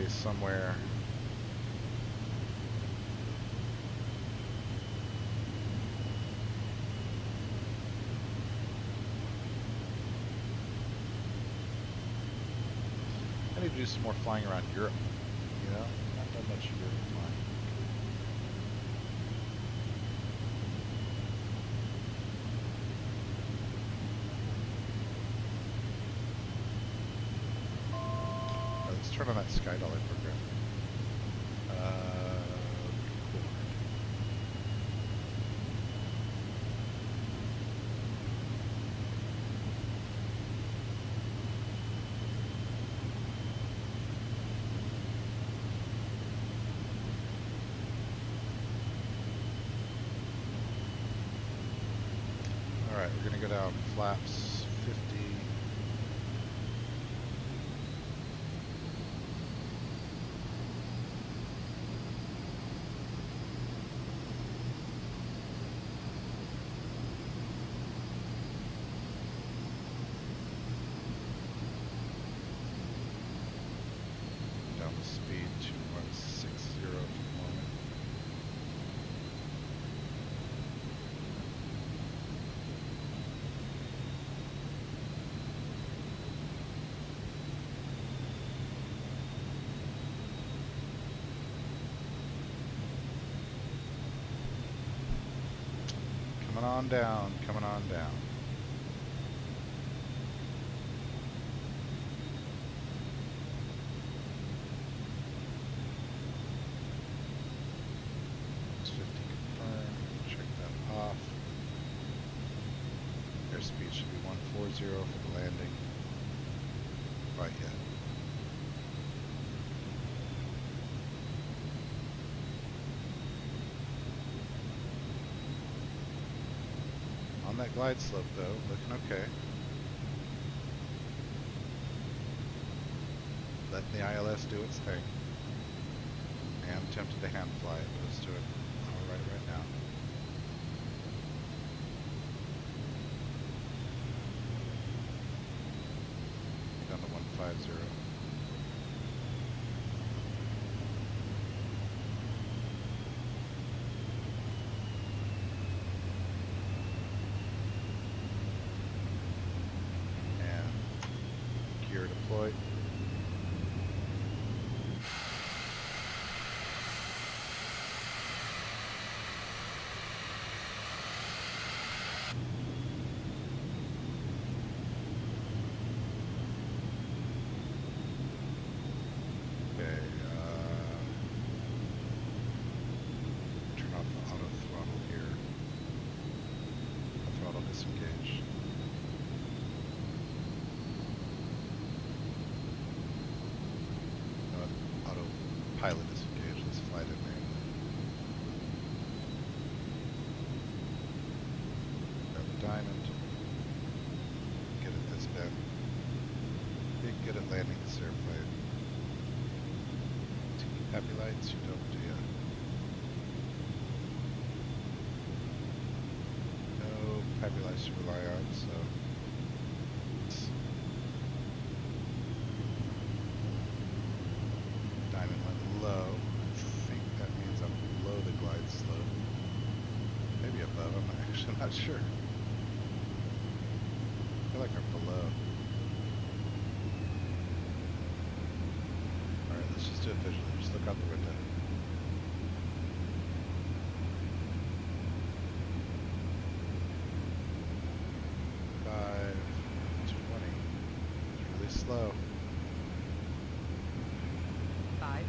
Somewhere. I need to do some more flying around Europe, you know? Not that much Europe flying. Let's turn on that Sky Dollar program. Record. Alright, we're going to go down flaps 50. Speed to 160 for the moment. Coming on down, coming on down. Airspeed should be 140 for the landing. Right yet. On that glide slope though, looking okay. Let the ILS do its thing. I am tempted to hand fly it, but it's doing alright right now. Down to 150. Diamond. Good at this, Ben. You're good at landing this airplane. Happy lights, you don't, do ya? No happy lights to rely on, so. Diamond went low. I think that means I'm below the glide slope. Maybe above, I'm actually not sure. I feel like I'm below. Alright, let's just do it visually. Just look out the window. It's really slow. 500.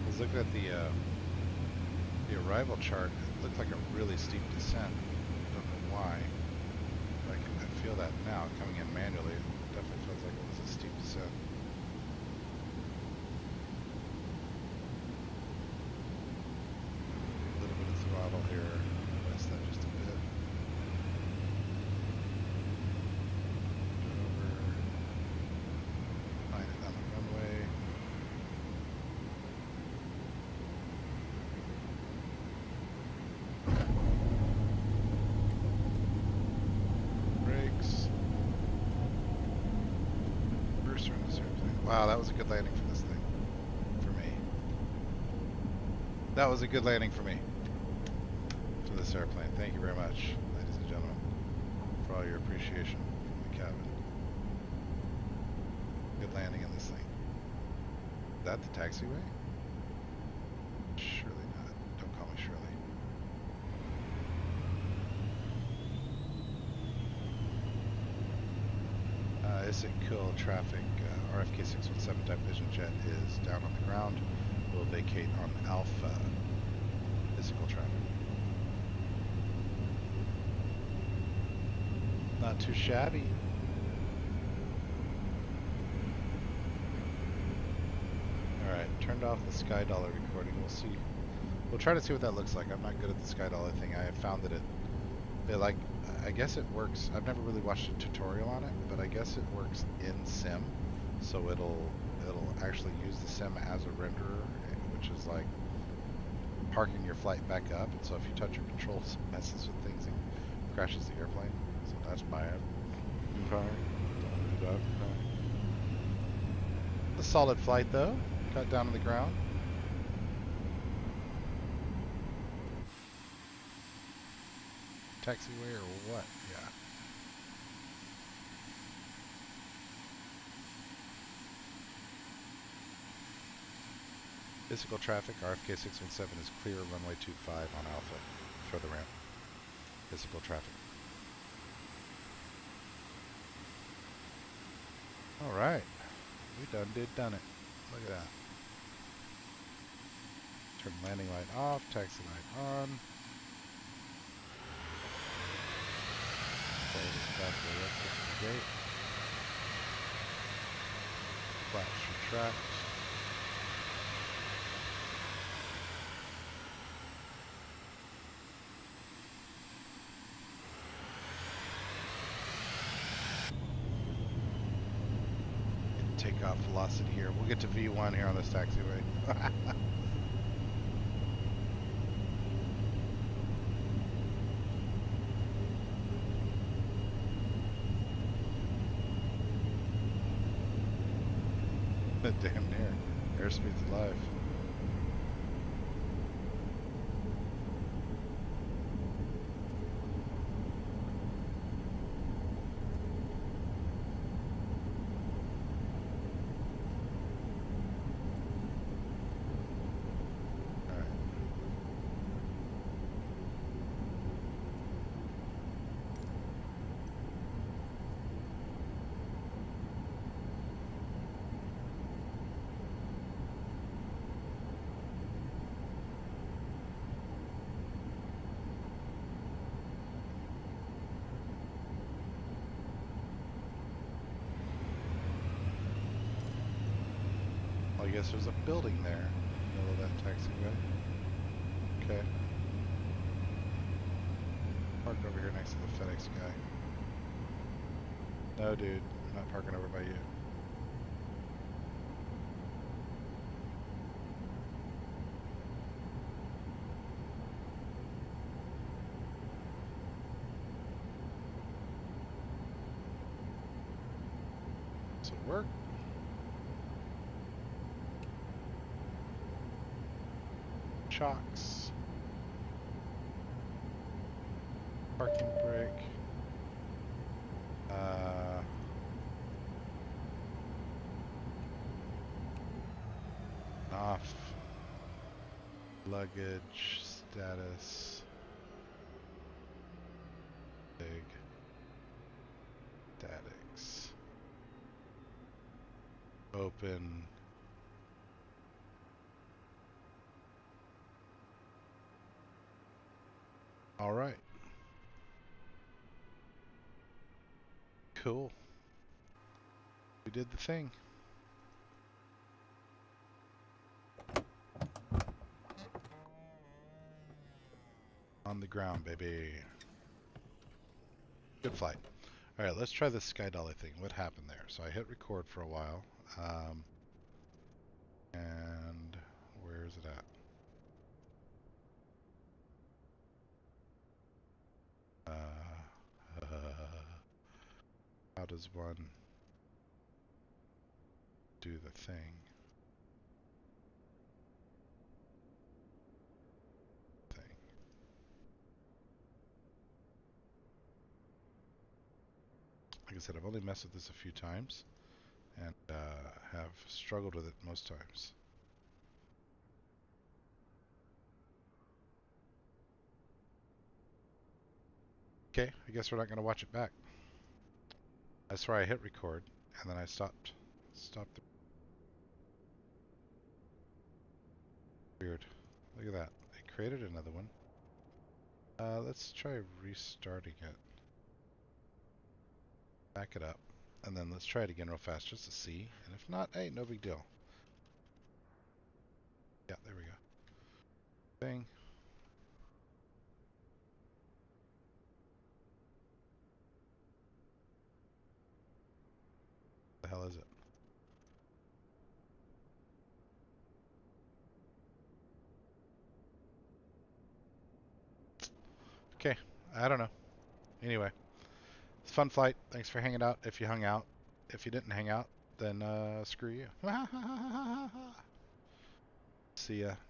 I was looking at the arrival chart. It looked like a really steep descent. Don't know why. But I feel that now coming in manually. It definitely feels like it was a steep descent. A little bit of throttle here. Rest that just a bit. Over. Line it down the runway. Brakes. Booster in this airplane. Wow, that was a good landing for this thing. For me. That was a good landing for me. For this airplane. Thank you very much, ladies and gentlemen, for all your appreciation from the cabin. Good landing in this thing. Is that the taxiway? Surely not. Don't call me Shirley. Isn't cool traffic. RFK 617 type vision jet is down on the ground. Will vacate on Alpha. Physical traffic. Not too shabby. Alright, turned off the Sky Dollar recording. We'll see. We'll try to see what that looks like. I'm not good at the Sky Dollar thing. I have found that it like, I guess it works. I've never really watched a tutorial on it, but I guess it works in sim. So it'll actually use the sim as a renderer, which is like parking your flight back up. And so if you touch your controls, it messes with things and crashes the airplane. So that's bad. Okay. Don't do that. Okay. A solid flight though. Got down on the ground. Taxiway or what? Yeah. Physical traffic, RFK 617 is clear, runway 25 on Alpha for the ramp. Physical traffic. Alright. We done it. Look at that. Turn landing light off, taxi light on. Close this back to the left of the gate. Flaps retract. Takeoff velocity here. We'll get to V1 here on this taxiway. Damn near. Airspeed's alive. guess there's a building there in the middle of that taxiway. Okay. Park over here next to the FedEx guy. No, dude. I'm not parking over by you. This will work. Shocks. Parking brake. Off. Luggage status. Big. Statics. Open. All right. Cool. We did the thing. On the ground, baby. Good flight. All right, let's try this sky dolly thing. What happened there? So I hit record for a while. And where is it at? How does one do the thing? Like I said, I've only messed with this a few times and have struggled with it most times. Okay, I guess we're not going to watch it back. That's where I hit record and then I stopped. Weird. Look at that. I created another one. Let's try restarting it. Back it up. And then let's try it again real fast just to see. And if not, hey, no big deal. Yeah, there we go. Thing. The hell is it? Okay, I don't know. Anyway, it's a fun flight. Thanks for hanging out. If you hung out, if you didn't hang out, then screw you. See ya next.